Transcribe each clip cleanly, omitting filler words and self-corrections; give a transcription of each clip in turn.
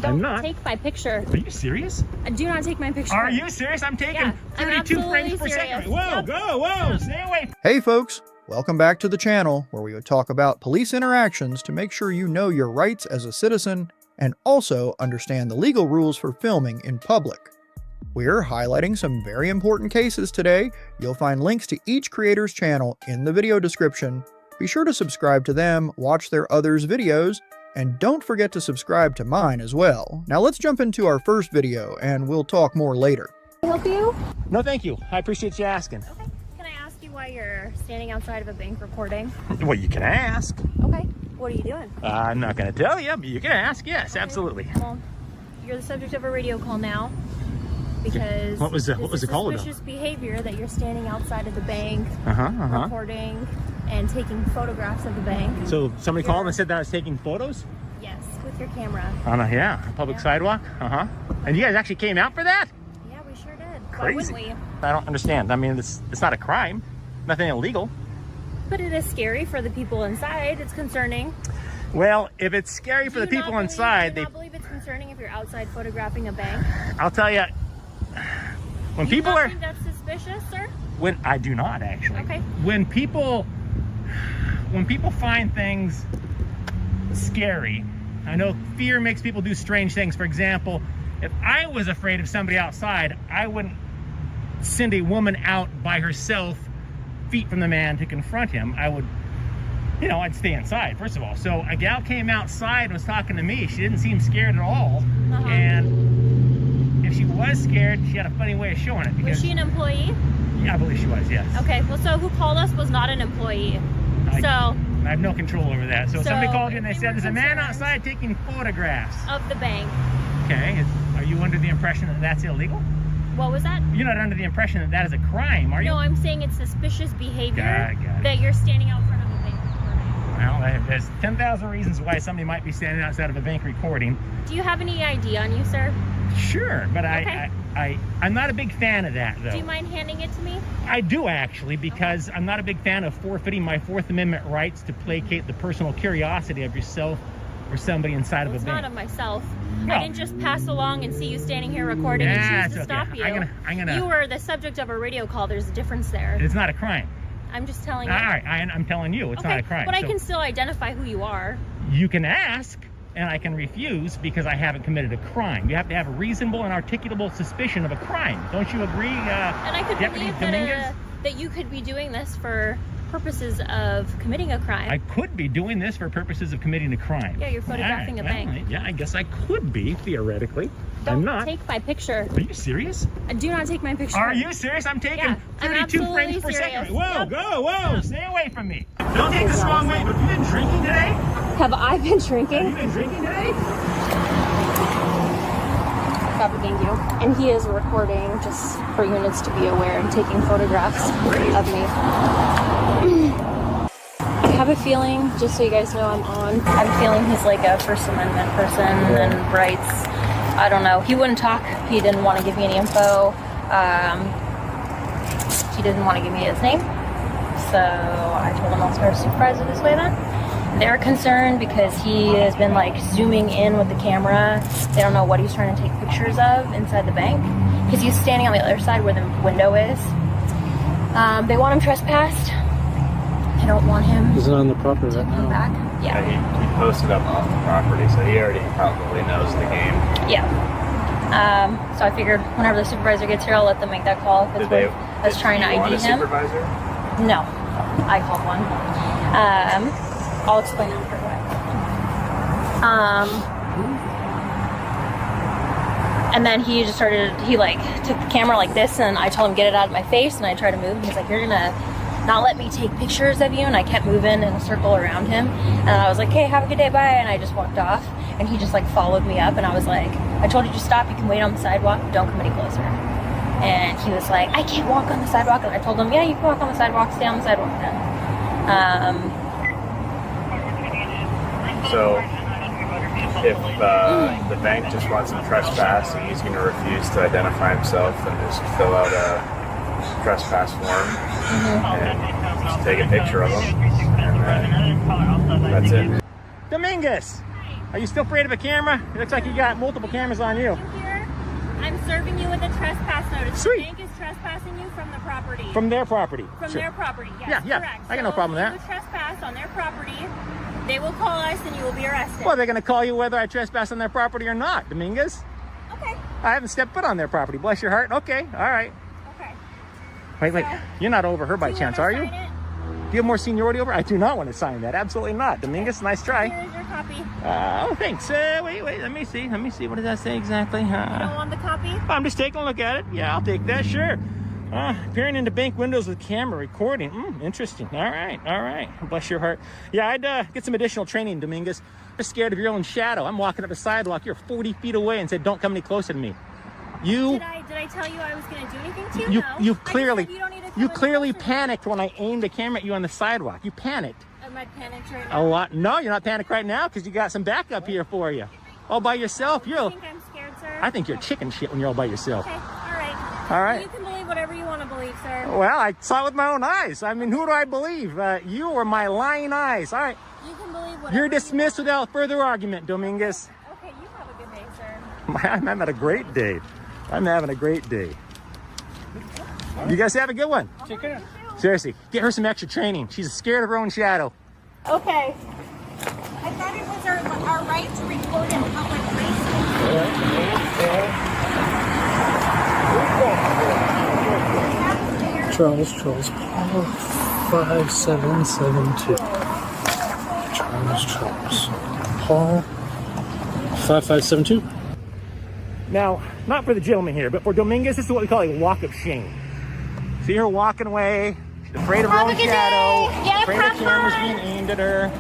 I'm not. Take my picture. Are you serious? Do not take my picture. Are you serious? I'm taking 32 frames per second. Whoa, Yep. whoa, stay away. Hey folks, welcome back to the channel where we would talk about police interactions to make sure you know your rights as a citizen and also understand the legal rules for filming in public. We're highlighting some very important cases today. You'll find links to each creator's channel in the video description. Be sure to subscribe to them, watch their others' videos, and don't forget to subscribe to mine as well. Now let's jump into our first video and we'll talk more later. Can I help you? No, thank you. I appreciate you asking. Okay. Can I ask you why you're standing outside of a bank recording? Well, you can ask. Okay. What are you doing? I'm not going to tell you, but you can ask. Yes, Okay. Absolutely. Well, you're the subject of a radio call now because What was the call about? Suspicious behavior that you're standing outside of the bank, recording and taking photographs of the bank. So somebody called and said that I was taking photos? Yes, with your camera. On a public sidewalk? And you guys actually came out for that? Yeah, we sure did. Crazy. Why wouldn't we? I don't understand. I mean, it's not a crime. Nothing illegal. But it is scary for the people inside. It's concerning. Well, if it's scary for the people inside, do you not believe it's concerning if you're outside photographing a bank? I'll tell you, when Do you people not are... think that's suspicious, sir? When I do not, actually. Okay. When people find things scary, I know fear makes people do strange things. For example, if I was afraid of somebody outside, I wouldn't send a woman out by herself, feet from the man, to confront him. I would, I'd stay inside, first of all. So a gal came outside and was talking to me. She didn't seem scared at all. And if she was scared, she had a funny way of showing it. Was she an employee? Yeah, I believe she was, yes. Okay, well, so who called us was not an employee. I have no control over that. So somebody called you and they said, there's a man concerned outside taking photographs. of the bank. Okay, are you under the impression that that's illegal? What was that? You're not under the impression that that is a crime, are you? No, I'm saying it's suspicious behavior Got it. that you're standing out front of a bank recording. Well, there's 10,000 reasons why somebody might be standing outside of a bank recording. Do you have any ID on you, sir? Sure, but Okay. I'm not a big fan of that, though. Do you mind handing it to me? I do, actually, because I'm not a big fan of forfeiting my Fourth Amendment rights to placate the personal curiosity of yourself or somebody inside of a It's bank. not of myself. No. I didn't just pass along and see you standing here recording and choose to stop you. I'm gonna. You were the subject of a radio call. There's a difference there. It's not a crime. I'm just telling you. All right, I'm telling you, it's not a crime. But I So can still identify who you are. you can ask, and I can refuse because I haven't committed a crime. You have to have a reasonable and articulable suspicion of a crime. Don't you agree, And I could Deputy believe Dominguez? that you could be doing this for purposes of committing a crime. I could be doing this for purposes of committing a crime. Yeah, you're photographing a bank. Yeah, I guess I could be, theoretically. I'm Don't not. take my picture. Are you serious? Do not take my picture. Are you serious? I'm taking Yeah, I'm 32 frames absolutely per second. serious. Whoa, Yep. whoa, stay away from me. Don't take this the wrong way, but have you been drinking today? Have I been drinking? Have you been drinking today? Thank you. And he is recording, just for units to be aware, and taking photographs of me. I have a feeling, just so you guys know I'm feeling he's like a First Amendment person and rights. I don't know. He wouldn't talk. He didn't want to give me any info. He didn't want to give me his name. So I told him I'll start a supervisor this way then. They're concerned because he has been like zooming in with the camera. They don't know what he's trying to take pictures of inside the bank because he's standing on the other side where the window is. They want him trespassed. I don't want him. Is it on the property to come back. Yeah. He posted up off the property, so he already probably knows the game. Yeah. So I figured whenever the supervisor gets here, I'll let them make that call if it's worth us trying to ID him. Supervisor? No, I called one. I'll explain after what. And then he just started, he like took the camera like this and I told him get it out of my face and I tried to move and he's like, you're gonna not let me take pictures of you, and I kept moving in a circle around him and I was like, hey, have a good day, bye, and I just walked off and he just like followed me up and I was like, I told you to stop, you can wait on the sidewalk, don't come any closer. And he was like, I can't walk on the sidewalk, and I told him, yeah, you can walk on the sidewalk, stay on the sidewalk then. So if the bank just wants him trespass and he's going to refuse to identify himself and just fill out a trespass form and just take a picture of him, and then that's it. Dominguez! Are you still afraid of a camera? It looks like you got multiple cameras on you. Here, I'm serving you with a trespass notice. Sweet. The bank is trespassing you from the property. From their property. From Sure. their property, yes, Yeah. correct. I got no problem with if that. you trespass on their property, they will call us and you will be arrested. Well, they're going to call you whether I trespass on their property or not, Dominguez. Okay. I haven't stepped foot on their property. Bless your heart. Okay. All right. Okay. Wait. So, You're not over her by do you chance, wanna are you? sign it? Do you have more seniority over? I do not want to sign that. Absolutely not. Dominguez, nice try. Here's your copy. You Oh, thanks. Wait. Let me see. What does that say exactly? don't want the copy? I'm just taking a look at it. Yeah, I'll take that. Sure. Peering into bank windows with camera recording. Interesting. All right. Bless your heart. Yeah, I'd get some additional training, Dominguez. You're scared of your own shadow. I'm walking up the sidewalk. You're 40 feet away and said, don't come any closer to me. Did I tell you I was going to do anything to you? No. You I just clearly, said you don't need to come you any clearly closer. panicked when I aimed the camera at you on the sidewalk. You panicked. Am I panicked right A now? lot. No, you're not panicked right now because you got some backup here for you. All by yourself. You think I'm scared, sir? I think you're chicken shit when you're all by yourself. Okay, all right. All right. You can believe whatever you want to believe, sir. Well, I saw it with my own eyes. I mean, who do I believe? You or my lying eyes? All right. You can believe whatever You're dismissed without further argument, Dominguez. Okay, you have a good day, sir. I'm having a great day. I'm having a great day. You guys have a good one. Take care. Seriously, get her some extra training. She's scared of her own shadow. Okay. I thought it was our right to record in public places. Charles, Paul 5772. Charles, Paul 5572. Now, not for the gentleman here, but for Dominguez, this is what we call a walk of shame. See her walking away. She's afraid of her Have a own good shadow. day. Yes, afraid have the camera's fun. being aimed at her.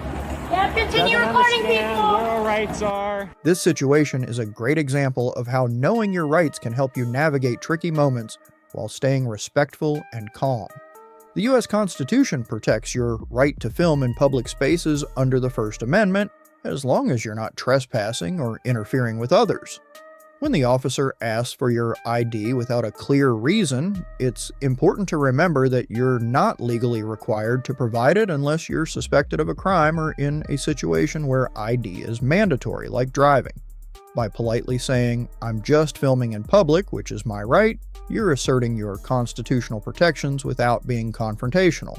Yeah, continue Doesn't recording understand people. where her rights are. This situation is a great example of how knowing your rights can help you navigate tricky moments while staying respectful and calm. The U.S. Constitution protects your right to film in public spaces under the First Amendment, as long as you're not trespassing or interfering with others. When the officer asks for your ID without a clear reason, it's important to remember that you're not legally required to provide it unless you're suspected of a crime or in a situation where ID is mandatory, like driving. By politely saying, "I'm just filming in public, which is my right," you're asserting your constitutional protections without being confrontational.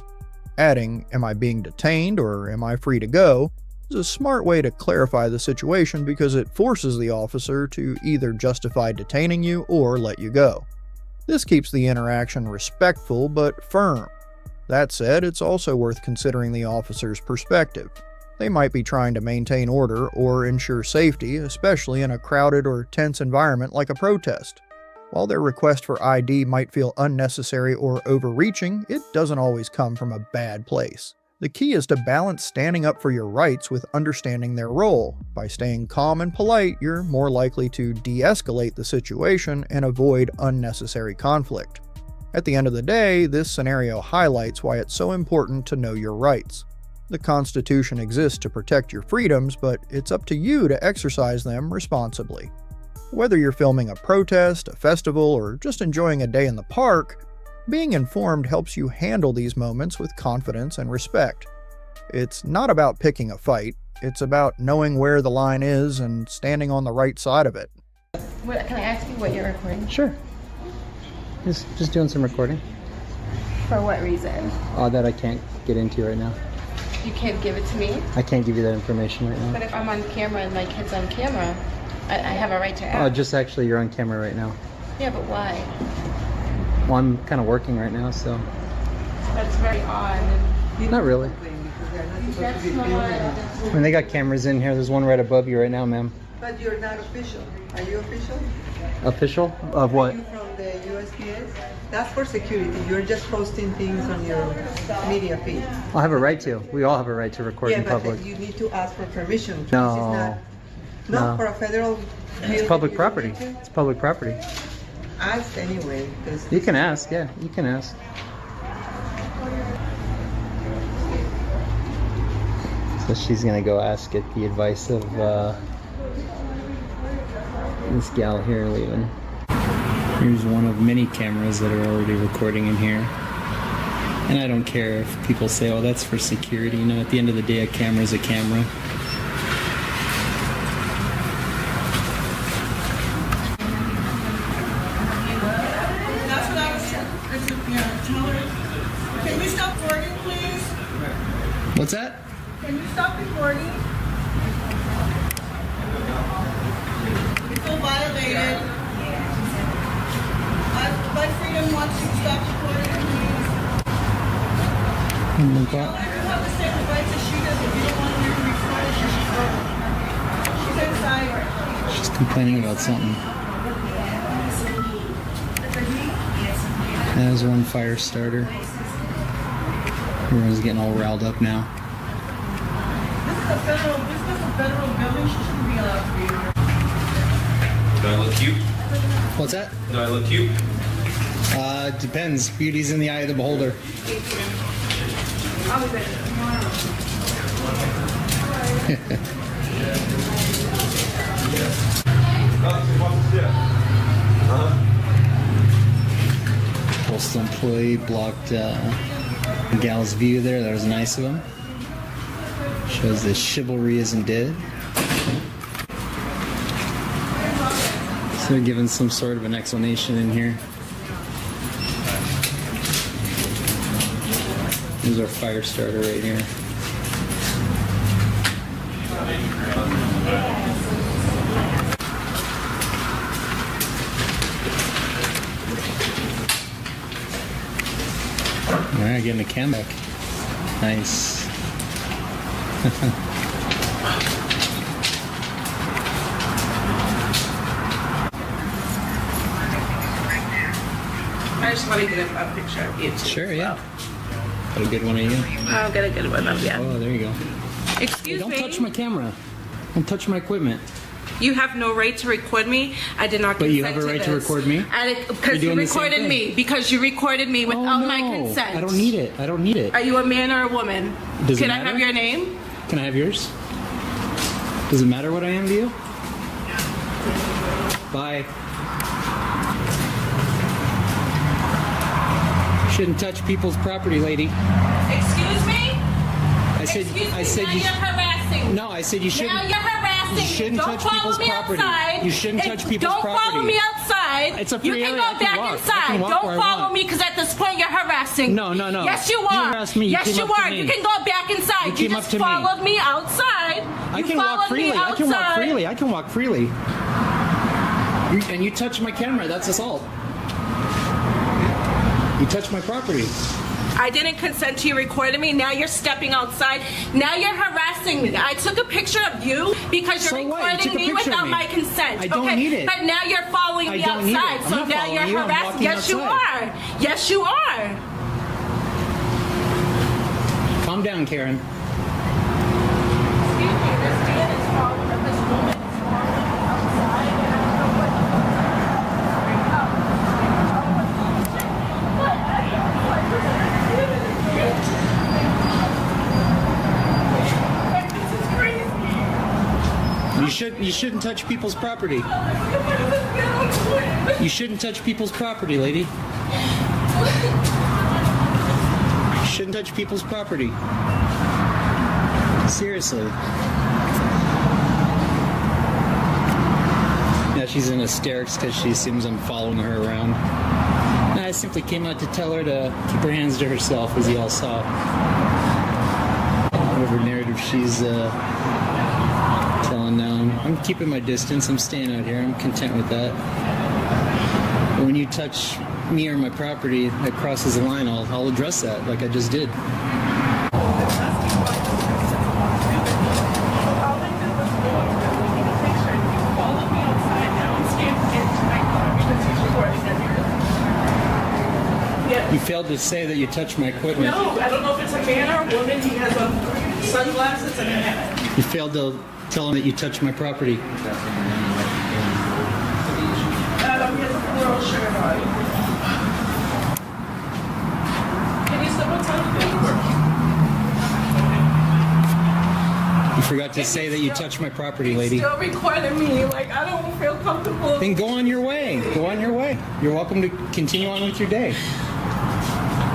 Adding, "Am I being detained or am I free to go?" is a smart way to clarify the situation because it forces the officer to either justify detaining you or let you go. This keeps the interaction respectful but firm. That said, it's also worth considering the officer's perspective. They might be trying to maintain order or ensure safety, especially in a crowded or tense environment like a protest. While their request for ID might feel unnecessary or overreaching, it doesn't always come from a bad place. The key is to balance standing up for your rights with understanding their role. By staying calm and polite, you're more likely to de-escalate the situation and avoid unnecessary conflict. At the end of the day, this scenario highlights why it's so important to know your rights. The Constitution exists to protect your freedoms, but it's up to you to exercise them responsibly. Whether you're filming a protest, a festival, or just enjoying a day in the park, being informed helps you handle these moments with confidence and respect. It's not about picking a fight, it's about knowing where the line is and standing on the right side of it. Can I ask you what you're recording? Sure. Just doing some recording. For what reason? That I can't get into right now. You can't give it to me? I can't give you that information right now. But if I'm on camera and my kid's on camera, I have a right to Oh, ask. just actually you're on camera right now. Yeah, but why? Well, I'm kind of working right now, so. That's very odd. Not really. That's not... I mean, they got cameras in here. There's one right above you right now, ma'am. But you're not official. Are you official? Official? Of what? Are you from the USPS? That's for security. You're just posting things on your media feed. I have a right to. We all have a right to record Yeah, in but public. you need to ask for permission. No. This is not No. for a federal. It's public property. It's public property. Ask anyway, because You can ask, yeah. You can ask. So she's gonna go ask get the advice of this gal here leaving. Here's one of many cameras that are already recording in here. And I don't care if people say, oh, that's for security. You know, at the end of the day, a camera is a camera. What's that? Can you stop recording? You feel violated. My freedom wants you to stop recording, please. Oh my You God. have the same rights as she does. If you don't want her to record, she's inside. She's complaining about something. There's one fire starter. Everyone's getting all riled up now. This is a federal building. She shouldn't be allowed to be here. Do I look cute? What's that? Do I look cute? Depends. Beauty's in the eye of the beholder. I'll be back. Postal employee blocked the gal's view there. That was nice of him. Shows that chivalry isn't dead. So they're giving some sort of an explanation in here. There's our fire starter right here. Alright, getting the cam back. Nice. I just want to get a picture of you too. Sure, yeah. Got a good one of you. I'll get a good one of you. Oh, there you go. Hey, Excuse don't me. touch my camera. Don't touch my equipment. You have no right to record me. I did not But consent you have a right to this. record me? Because you You're doing the same recorded thing. me. Because you recorded me without Oh, no. my consent. I don't need it. I don't need it. Are you a man or a woman? Does it Can I matter? have your name? Can I have yours? Does it matter what I am to you? Bye. Shouldn't touch people's property, lady. Excuse me? I said now you. you're harassing. No, I said you shouldn't. Now you're harassing. You shouldn't Don't touch follow people's me property. outside. You shouldn't touch people's Don't property. follow me outside. It's a You free can area. go I can back walk. I inside. can walk Don't where I follow want. me because at this point you're harassing. No, no, no. Yes, you You are. harassed me. You Yes, came you up to are. me. You can go back inside. You You came up just to me. followed me outside. I You can walk followed freely. me I can walk outside. freely. I can walk freely. And you touch my camera. That's assault. You touch my property. I didn't consent to you recording me. Now you're stepping outside. Now you're harassing me. I took a picture of you because you're So what? You took recording a me picture of without me. my consent. I don't okay? need it. But now you're following I me don't need it. outside. I'm So not now following you're you. I'm harassing. walking Yes, you outside. are. Yes, you are. Calm down, Karen. Excuse me. This man is following this woman is following me outside, and I don't know what You shouldn't touch people's property. You shouldn't touch people's property, lady. You shouldn't touch people's property. Seriously. Now she's in hysterics because she assumes I'm following her around. I simply came out to tell her to keep her hands to herself, as you all saw. Whatever narrative she's telling now. I'm keeping my distance. I'm staying out here. I'm content with that. But when you touch me or my property that crosses the line, I'll address that like I just did. You failed to say that you touched my equipment. No, I don't know if it's a man or a woman. He has sunglasses and a hat. You failed to tell him that you touched my property. He has a floral shirt on. Can you step outside the You forgot to say that you touched my property, lady. Still recording me. Like, I don't feel comfortable. Then go on your way. Go on your way. You're welcome to continue on with your day.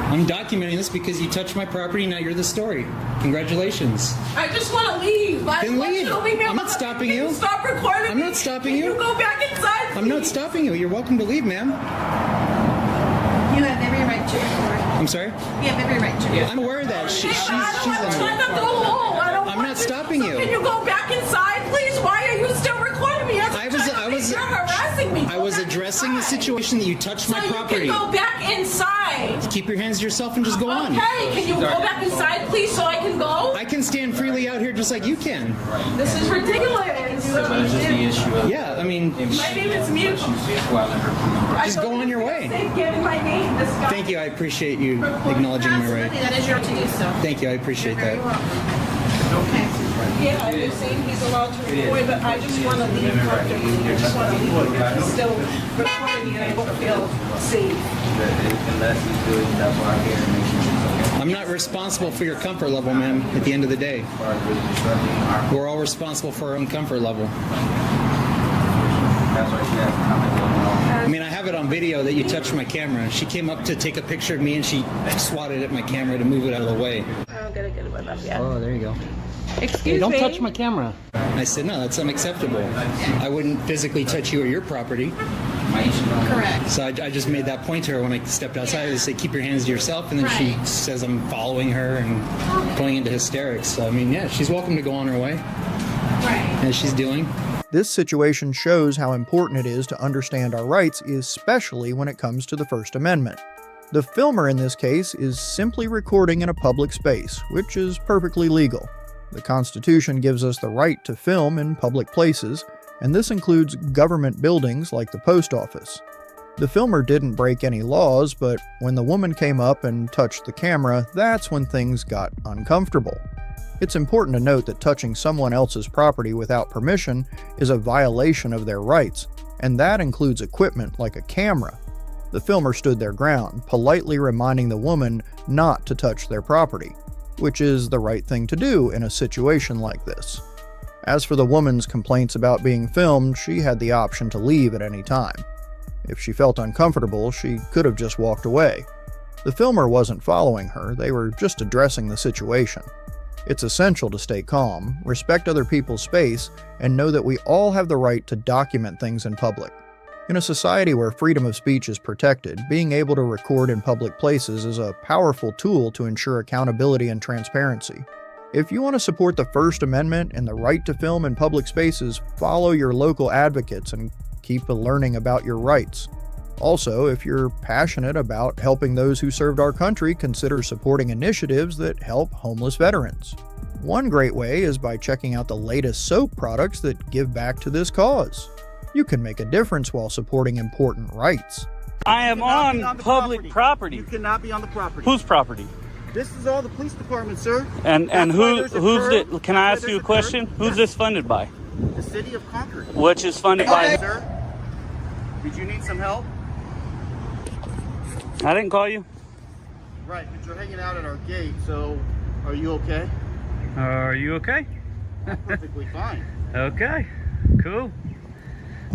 I'm documenting this because you touched my property. Now you're the story. Congratulations. I just want to leave. Then leave. I'm not stopping you. Stop recording I'm me. not stopping Can you. you go back inside, I'm not please? stopping you. You're welcome to leave, ma'am. You have every right to record. I'm sorry? You have every right to record. I'm aware of that. She's Let them go home. I don't I'm want not you- stopping you. Can you go back inside, please? Why are you still recording me? You're harassing me. I was addressing the situation that you touched my property. You can go back inside. Keep your hands to yourself and just go on. Okay, can you go back inside, please, so I can go? I can stand freely out here just like you can. This is ridiculous. Yeah, I mean, My name is Mute. just go on your way. They've given my name. This guy. Thank you. I appreciate you acknowledging my right. Absolutely, that is your right to do so. Thank you. I appreciate that. Okay. Yeah, you're saying he's allowed to record, but I just want to leave comfortably. I just want to leave. He's still recording me and I don't feel safe. I'm not responsible for your comfort level, ma'am, at the end of the day. We're all responsible for our own comfort level. I mean, I have it on video that you touched my camera. She came up to take a picture of me and she swatted at my camera to move it out of the way. I'm gonna get it with them, yeah. Oh, there you go. Excuse Hey, don't me. touch my camera. I said, no, that's unacceptable. I wouldn't physically touch you or your property. Correct. So I just made that point to her when I stepped outside. I said, keep your hands to yourself. And then she Right. says I'm following her and going into hysterics. So, I mean, yeah, she's welcome to go on her way, Right. as she's doing. This situation shows how important it is to understand our rights, especially when it comes to the First Amendment. The filmer in this case is simply recording in a public space, which is perfectly legal. The Constitution gives us the right to film in public places, and this includes government buildings like the post office. The filmer didn't break any laws, but when the woman came up and touched the camera, that's when things got uncomfortable. It's important to note that touching someone else's property without permission is a violation of their rights, and that includes equipment like a camera. The filmer stood their ground, politely reminding the woman not to touch their property, which is the right thing to do in a situation like this. As for the woman's complaints about being filmed, she had the option to leave at any time. If she felt uncomfortable, she could have just walked away. The filmer wasn't following her, they were just addressing the situation. It's essential to stay calm, respect other people's space, and know that we all have the right to document things in public. In a society where freedom of speech is protected, being able to record in public places is a powerful tool to ensure accountability and transparency. If you want to support the First Amendment and the right to film in public spaces, follow your local advocates and keep learning about your rights. Also, if you're passionate about helping those who served our country, consider supporting initiatives that help homeless veterans. One great way is by checking out the latest soap products that give back to this cause. You can make a difference while supporting important rights. I am on public property. You cannot be on the property. Whose property? This is all the police department, sir. And That's why who's there's a curb. it? Can I That's ask why you a there's question? curb. Who's this funded by? The city of Concord. Which is funded by? Sir, did you need some help? I didn't call you. Right, but you're hanging out at our gate, so are you okay? Are you okay? I'm perfectly fine. Okay, cool.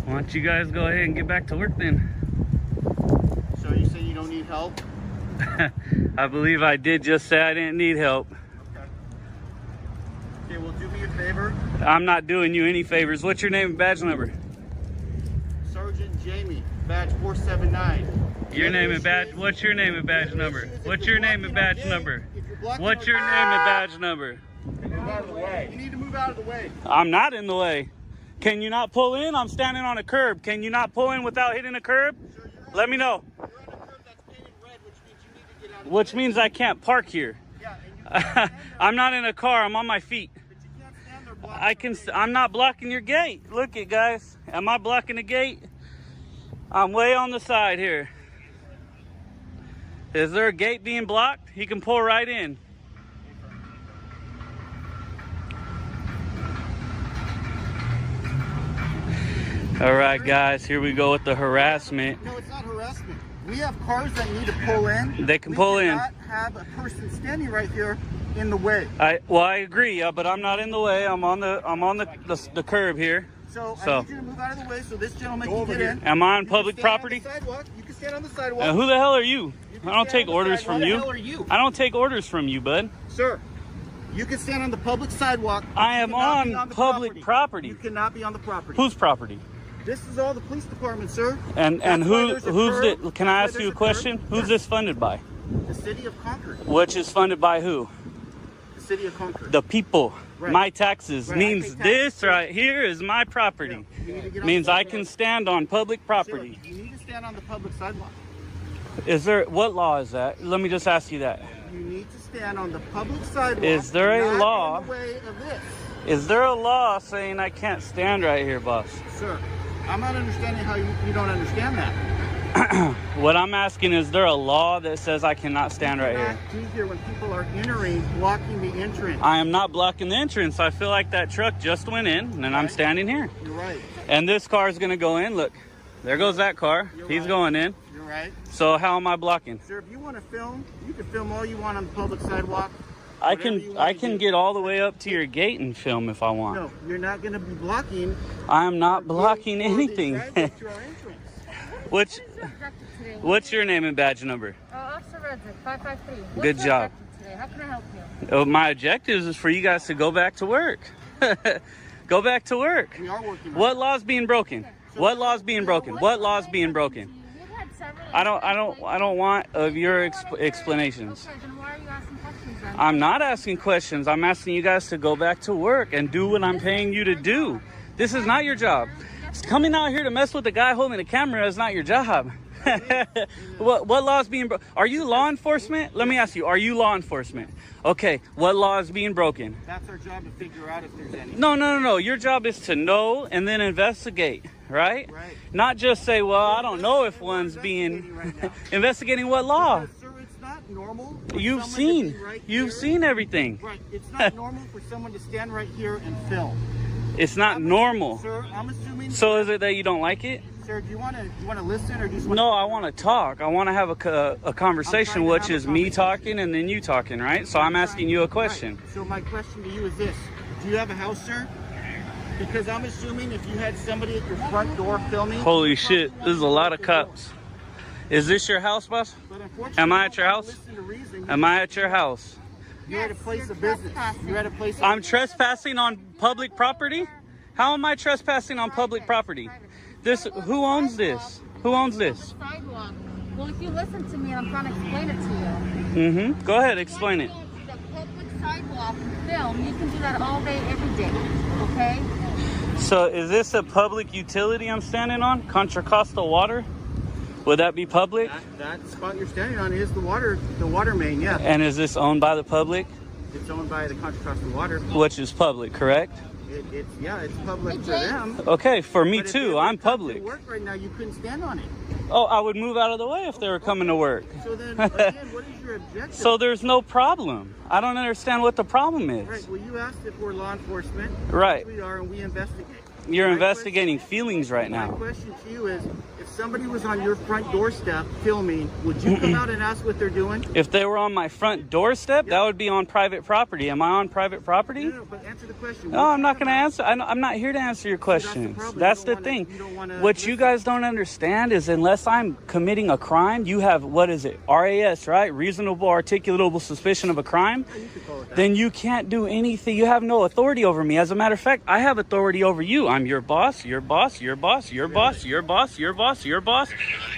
Why don't you guys go ahead and get back to work then? So you say you don't need help? I believe I did just say I didn't need help. Okay. Okay, well, do me a favor. I'm not doing you any favors. What's your name and badge number? Sergeant Jamie, badge 479. Your name and badge. What's your name and badge number? What's your name and badge number? What's your name and badge number? Move out of the way. You need to move out of the way. I'm not in the way. Can you not pull in? I'm standing on a curb. Can you not pull in without hitting a curb? Let me know. You're on a curb that's painted red, which means you need to get out of the way. Which means I can't park here. Yeah, and you can't stand there. I'm not in a car. I'm on my feet. But you can't stand there blocking I can. the gate. I'm not blocking your gate. Look it, guys. Am I blocking the gate? I'm way on the side here. Is there a gate being blocked? He can pull right in. All right, guys, here we go with the harassment. No, it's not harassment. We have cars that need to pull in. They can pull in. We cannot have a person standing right here in the way. I agree, but I'm not in the way. I'm on the curb here. So I So. need you to move out of the way so this gentleman can get in. Am I on You can public stand on property? the sidewalk. You can stand on the sidewalk. Who the hell are you? can I don't stand take on the orders sidewalk. from Who you. the hell are you? I don't take orders from you, bud. Sir, you can stand on the public sidewalk. I You am cannot be on the public property. You cannot be on the property. Whose property? This is all the police department, sir. And That's why there's a who's curb. it? Can I That's ask why you a there's question? curb. Who's Yes. this funded by? The city of Concord. Which is funded by who? The city of Concord. The people. Right. My taxes Right, I means pay taxes, this too. right here is my property. Yeah, you need to get on Means the I sidewalk. can stand on public property. Sir, you need to stand on the public sidewalk. Is there, what law is that? Let me just ask you that. You need to stand on the public sidewalk. Is there a not law? in the way of this. Is there a law saying I can't stand right here, boss? Sir, I'm not understanding how you don't understand that. What I'm asking, is there a law that says I cannot stand right here? Be here when people are entering, blocking the entrance. I am not blocking the entrance. I feel like that truck just went in and I'm standing here. You're right. And this car is going to go in. Look, there goes that car. He's going in. You're right. So how am I blocking? Sir, if you want to film, you can film all you want on the public sidewalk. I Whatever you can wanna do. get all the way up to your gate and film if I want. No, you're not going to be blocking. I am not blocking or the anything. driveway to our entrance. What's your name and badge number? Officer Redzik, 553. What's Good your job. objective today? How can I help you? Oh, my objective is for you guys to go back to work. Go back to work. We are working. What law's being broken? What law's being broken? What law's being broken? I don't want of your explanations. Okay, then why are you asking questions then? I'm not asking questions. I'm asking you guys to go back to work and do what I'm paying you to do. This is not your job. Coming out here to mess with the guy holding the camera is not your job. What law's being broken? Are you law enforcement? Let me ask you, are you law enforcement? Okay, what law is being broken? That's our job to figure out if there's any. No. Your job is to know and then investigate, right? Right. Not just say, well, I don't know if one's being investigating what law. Sir, it's not normal. for You've someone to seen be right you've here. seen everything. Right. It's not normal for someone to stand right here and film. It's not normal. Sir, I'm assuming. So is it that you don't like it? Sir, do you want to listen or just want No, I want to talk. I want to have a conversation, which is me talking and then you talking, right? So I'm asking you a question. Right. So my question to you is this: do you have a house, sir? Because I'm assuming if you had somebody at your front door filming. Holy shit, this is a lot of cops. Is this your house, boss? Am I at your house? Am I at your house? You're at a place of business. You're at a place of I'm trespassing on public property? How am I trespassing on public property? Who owns this? Who owns this? Sidewalk. Well, if you listen to me and I'm trying to explain it to you. Go ahead, explain it. The public sidewalk film, you can do that all day, every day. Okay? So is this a public utility I'm standing on? Contra Costa Water? Would that be public? that spot you're standing on is the water main, yeah. And is this owned by the public? It's owned by the Contra Costa Water. Which is public, correct? It's public to them. Okay, for me But if they too. were I'm coming to public. work right now, you couldn't stand on it. Oh, I would move out of the way if they were coming to work. So then, again, what is your objective? So there's no problem. I don't understand what the problem is. Right. Well, you asked if we're law enforcement. Right. We are, and we investigate. You're My investigating feelings right My now. question to you is, if somebody was on your front doorstep filming, would you come out and ask what they're doing? If they were on my front doorstep, that would be on private property. Am I on private property? No, but answer the question. No, I'm not going to answer. I'm not here to answer your questions. problem. That's You the don't thing. wanna- you don't wanna What you guys don't understand is unless I'm committing a crime, you have, what is it? RAS, right? Reasonable articulable suspicion of a crime. Then you can't do anything. You have no authority over me. As a matter of fact, I have authority over you. I'm your boss, your boss, your boss, your boss, your boss, your boss, your boss.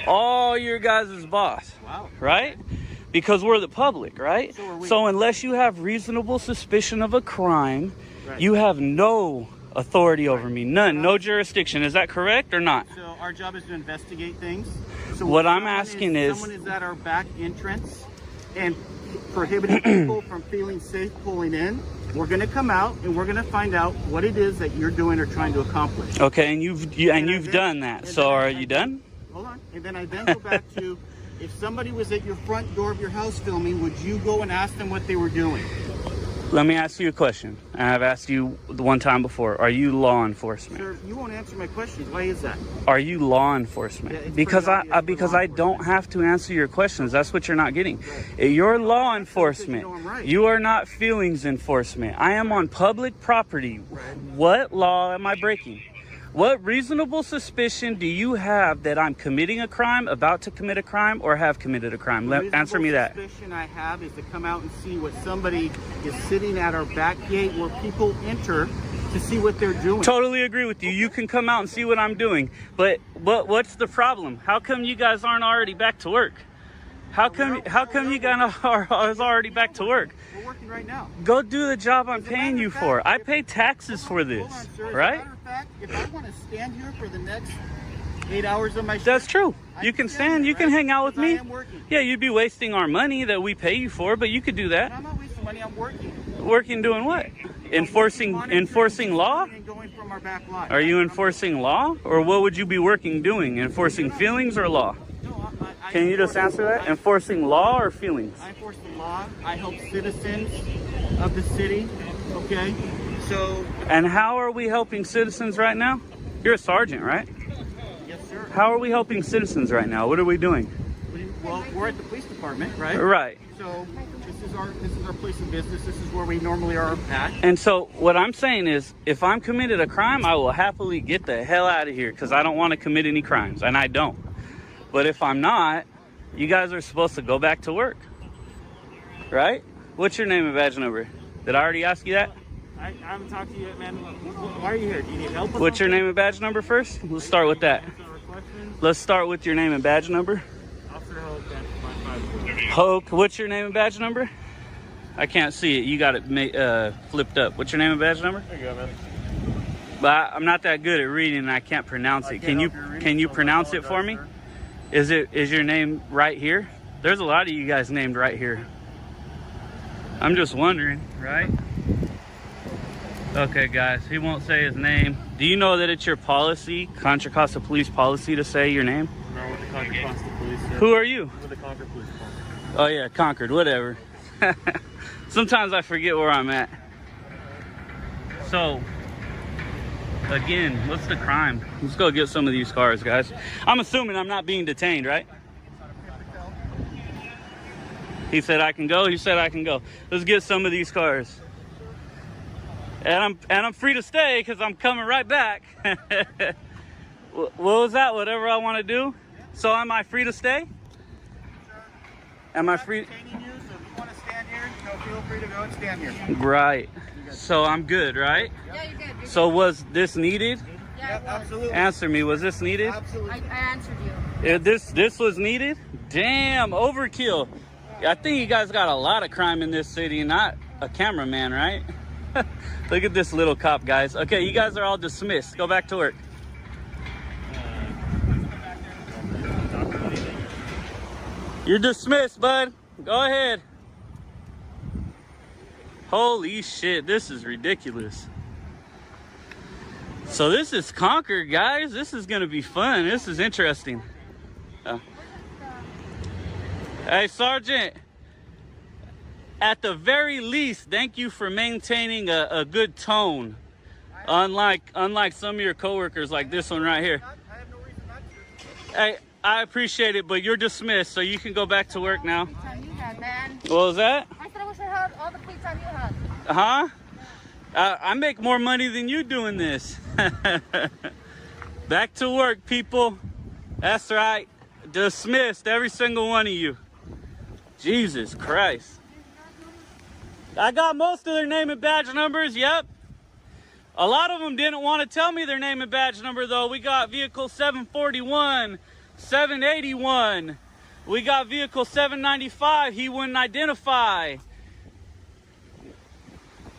All your guys' boss. Wow. Right? Because we're the public, right? So unless you have reasonable suspicion of a crime, you have no authority over me. None. No jurisdiction. Is that correct or not? So our job is to investigate things. So What I'm someone asking is- someone is at our back entrance and prohibiting people from feeling safe pulling in. We're going to come out and we're going to find out what it is that you're doing or trying to accomplish. Okay, and you've done that. So are you done? Hold on. And then I then go back to, if somebody was at your front door of your house filming, would you go and ask them what they were doing? Let me ask you a question. I've asked you the one time before. Are you law enforcement? Sir, you won't answer my questions. Why is that? Are you law enforcement? Yeah, it's because pretty obvious because I don't have to answer your questions. That's what you're not getting. You're law enforcement. You are not feelings enforcement. I am on public property. What law am I breaking? What reasonable suspicion do you have that I'm committing a crime, about to commit a crime, or have committed a crime? Answer me that. The suspicion I have is to come out and see what somebody is sitting at our back gate where people enter to see what they're doing. Totally agree with you. You can come out and see what I'm doing. But what's the problem? How come you guys aren't already back to work? How come you guys are already back to work? We're working right now. Go do the job I'm paying you for. I pay taxes for this, Hold on, sir. right? As a matter of fact, if I want to stand here for the next 8 hours of my shift, That's true. You can stand, you can hang out with me. I am working. Yeah, you'd be wasting our money that we pay you for, but you could do that. I'm not wasting money, I'm working. Working doing what? Enforcing law? And going from our back lot. Are you enforcing law? Or what would you be working doing? Enforcing feelings or law? Can you just answer that? Enforcing law or feelings? I enforce the law. I help citizens of the city. Okay? So. And how are we helping citizens right now? You're a sergeant, right? Yes, sir. How are we helping citizens right now? What are we doing? Well, we're at the police department, right? Right. So this is our place of business. This is where we normally are at. And so what I'm saying is, if I'm committed a crime, I will happily get the hell out of here because I don't want to commit any crimes, and I don't. But if I'm not, you guys are supposed to go back to work, right? What's your name and badge number? Did I already ask you that? I haven't talked to you yet, man. Why are you here? Do you need help with What's your something? name and badge number first? Let's start with that. Let's start with your name and badge number. Officer Hoke, Hoke, what's your name and badge number? I can't see it. You got it flipped up. What's your name and badge number? There you go, man. But I'm not that good at reading and I can't pronounce it. Can you pronounce it for me? Is your name right here? There's a lot of you guys named right here. I'm just wondering, right? Okay, guys, he won't say his name. Do you know that it's your policy, Contra Costa Police policy, to say your name? No, with the Concord Costa Police. Who are you? With the Concord Police Department. Oh yeah, Concord, whatever. Sometimes I forget where I'm at. So, again, what's the crime? Let's go get some of these cars, guys. I'm assuming I'm not being detained, right? He said I can go. He said I can go. Let's get some of these cars. And I'm free to stay because I'm coming right back. What was that? Whatever I want to do. So am I free to stay? Am I free? Detaining you, so if you want to stand here, feel free to go and stand here. Right. So I'm good, right? Yeah, you're good. So was this needed? Yeah, absolutely. Answer me. Was this needed? Absolutely. I answered you. This was needed? Damn, overkill. I think you guys got a lot of crime in this city, not a cameraman, right? Look at this little cop, guys. Okay, you guys are all dismissed. Go back to work. You're dismissed, bud. Go ahead. Holy shit, this is ridiculous. So this is Concord, guys. This is gonna be fun. This is interesting. Hey, Sergeant. At the very least, thank you for maintaining a good tone. Unlike some of your coworkers like this one right here. I have no reason not to. Hey, I appreciate it, but you're dismissed, so you can go back to work now. Time you had, man. What was that? I said I wish I had all the free time you had. Huh? I make more money than you doing this. Back to work, people. That's right. Dismissed, every single one of you. Jesus Christ. I got most of their name and badge numbers, yep. A lot of them didn't want to tell me their name and badge number, though. We got vehicle 741, 781. We got vehicle 795. He wouldn't identify.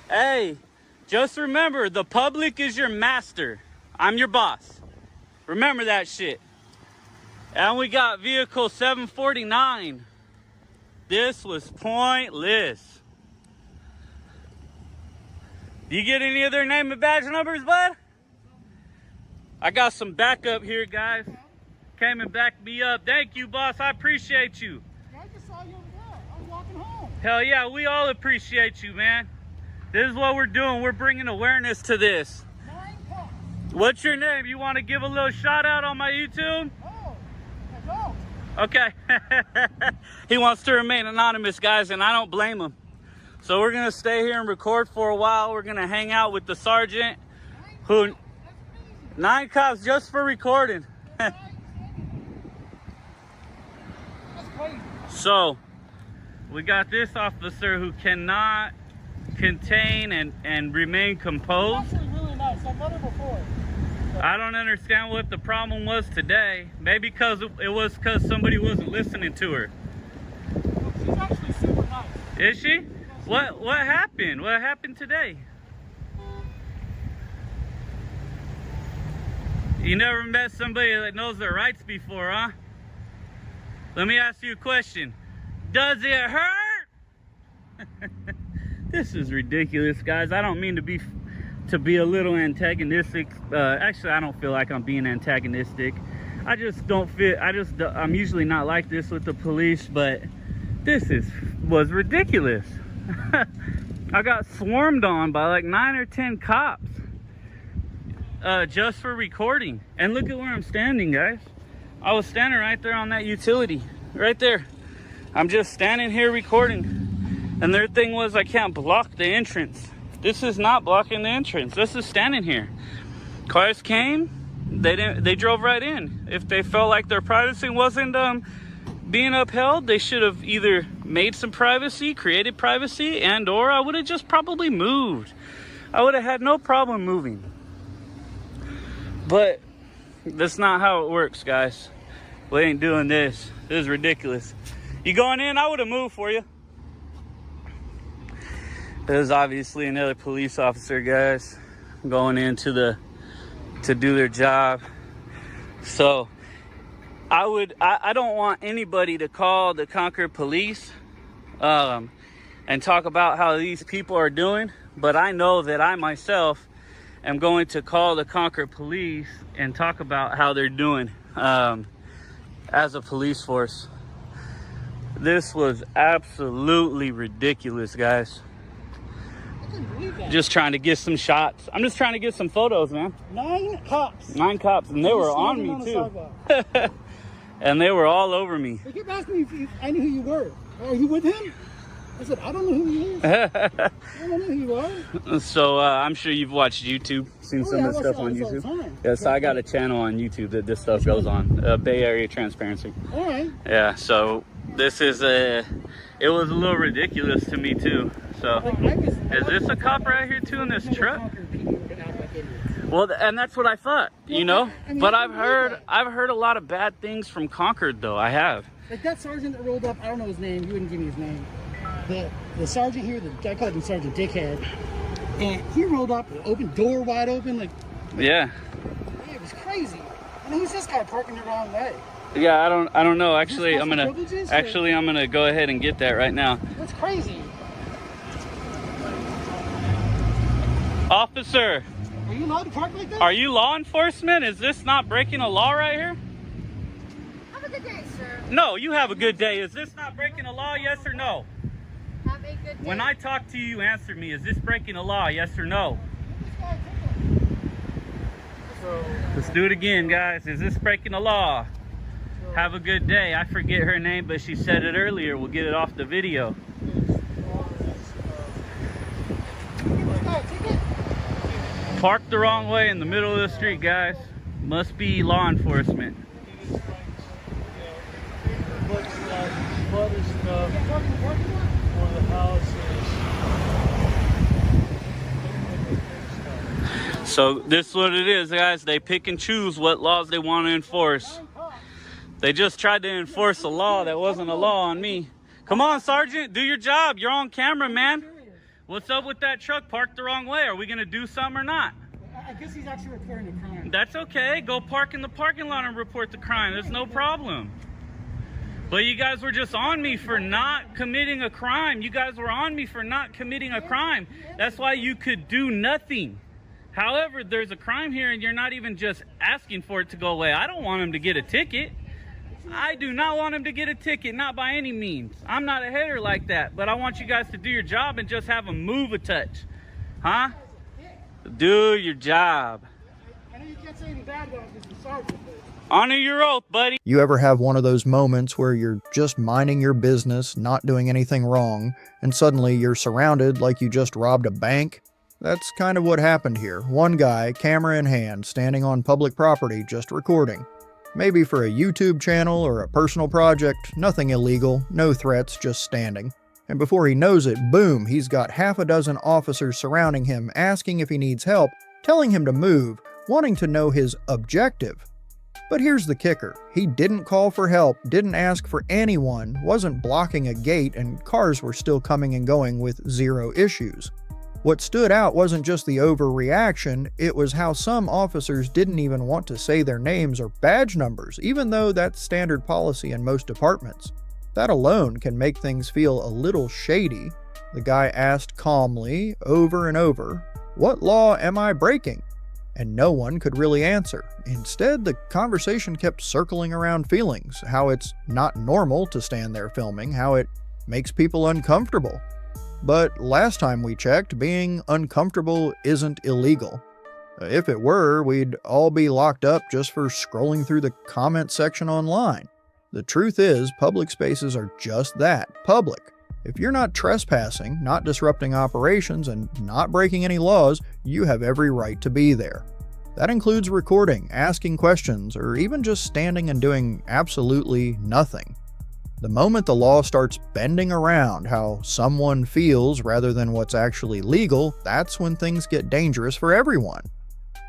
Hey, just remember, the public is your master. I'm your boss. Remember that shit. And we got vehicle 749. This was pointless. Do you get any of their name and badge numbers, bud? I got some backup here, guys. Came and backed me up. Thank you, boss. I appreciate you. I just saw you over there. I was walking home. Hell yeah, we all appreciate you, man. This is what we're doing. We're bringing awareness to this. What's your name? You want to give a little shout out on my YouTube? Oh, I don't. Okay. He wants to remain anonymous, guys, and I don't blame him. So we're going to stay here and record for a while. We're going to hang out with the sergeant who... 9 cops just for recording. So, we got this officer who cannot contain and remain composed. I don't understand what the problem was today. Maybe because it was because somebody wasn't listening to her. She's actually super nice. Is she? What happened? What happened today? You never met somebody that knows their rights before, huh? Let me ask you a question. Does it hurt? This is ridiculous, guys. I don't mean to be a little antagonistic. Actually, I don't feel like I'm being antagonistic. I just don't feel, I'm usually not like this with the police, but this was ridiculous. I got swarmed on by like 9 or 10 cops just for recording. And look at where I'm standing, guys. I was standing right there on that utility, right there. I'm just standing here recording. And their thing was I can't block the entrance. This is not blocking the entrance. This is standing here. Cars came, they drove right in. If they felt like their privacy wasn't being upheld, they should have either made some privacy, created privacy, and or I would have just probably moved. I would have had no problem moving. But that's not how it works, guys. We ain't doing this. This is ridiculous. You going in? I would have moved for you. There's obviously another police officer, guys, going in to do their job. So I don't want anybody to call the Concord police and talk about how these people are doing, but I know that I myself am going to call the Concord police and talk about how they're doing as a police force. This was absolutely ridiculous, guys. Just trying to get some shots. I'm just trying to get some photos, man. 9 cops. 9 cops, and they were on me too. And they were all over me. They kept asking me if I knew who you were. Are you with him? I said, I don't know who he is. I don't know who you are. So I'm sure you've watched YouTube, seen some of the stuff on YouTube. Yes, I got a channel on YouTube that this stuff goes on. Bay Area Transparency. All right. Yeah, so this is it was a little ridiculous to me too. So is this a cop right here too in this truck? Well, and that's what I thought, you know. But I've heard a lot of bad things from Concord, though. I have. Like that sergeant that rolled up, I don't know his name. You wouldn't give me his name. The sergeant here, I called him Sergeant Dickhead, and he rolled up, open door wide open, like. Yeah. It was crazy. And who's this guy parking the wrong way? Yeah, I don't know. Actually, I'm gonna go ahead and get that right now. That's crazy. Officer. Are you allowed to park like that? Are you law enforcement? Is this not breaking a law right here? Have a good day, sir. No, you have a good day. Is this not breaking a law, yes or no? Have a good day. When I talk to you, answer me. Is this breaking a law, yes or no? Let's do it again, guys. Is this breaking a law? Have a good day. I forget her name, but she said it earlier. We'll get it off the video. Parked the wrong way in the middle of the street, guys. Must be law enforcement. So this is what it is, guys. They pick and choose what laws they want to enforce. They just tried to enforce a law that wasn't a law on me. Come on, Sergeant, do your job. You're on camera, man. What's up with that truck parked the wrong way? Are we going to do something or not? I guess he's actually reporting a crime. That's okay. Go park in the parking lot and report the crime. There's no problem. But you guys were just on me for not committing a crime. You guys were on me for not committing a crime. That's why you could do nothing. However, there's a crime here and you're not even just asking for it to go away. I don't want him to get a ticket. I do not want him to get a ticket, not by any means. I'm not a hater like that, but I want you guys to do your job and just have him move a touch. Huh? Do your job. I know you can't say anything bad about this sergeant. Honor your oath, buddy. You ever have one of those moments where you're just minding your business, not doing anything wrong, and suddenly you're surrounded like you just robbed a bank? That's kind of what happened here. One guy, camera in hand, standing on public property, just recording. Maybe for a YouTube channel or a personal project, nothing illegal, no threats, just standing. And before he knows it, boom, he's got half a dozen officers surrounding him, asking if he needs help, telling him to move, wanting to know his objective. But here's the kicker. He didn't call for help, didn't ask for anyone, wasn't blocking a gate, and cars were still coming and going with zero issues. What stood out wasn't just the overreaction, it was how some officers didn't even want to say their names or badge numbers, even though that's standard policy in most departments. That alone can make things feel a little shady. The guy asked calmly, over and over, "What law am I breaking?" And no one could really answer. Instead, the conversation kept circling around feelings, how it's not normal to stand there filming, how it makes people uncomfortable. But last time we checked, being uncomfortable isn't illegal. If it were, we'd all be locked up just for scrolling through the comment section online. The truth is, public spaces are just that, public. If you're not trespassing, not disrupting operations, and not breaking any laws, you have every right to be there. That includes recording, asking questions, or even just standing and doing absolutely nothing. The moment the law starts bending around how someone feels rather than what's actually legal, that's when things get dangerous for everyone.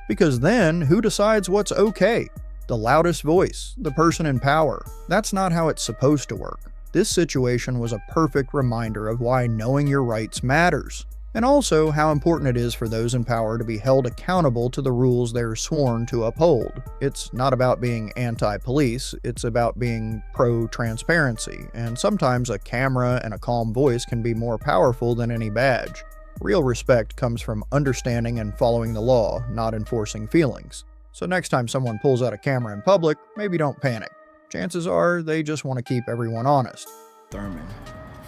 Because then, who decides what's okay? The loudest voice, the person in power. That's not how it's supposed to work. This situation was a perfect reminder of why knowing your rights matters, and also how important it is for those in power to be held accountable to the rules they're sworn to uphold. It's not about being anti-police, it's about being pro-transparency, and sometimes a camera and a calm voice can be more powerful than any badge. Real respect comes from understanding and following the law, not enforcing feelings. So next time someone pulls out a camera in public, maybe don't panic. Chances are they just want to keep everyone honest. Thurman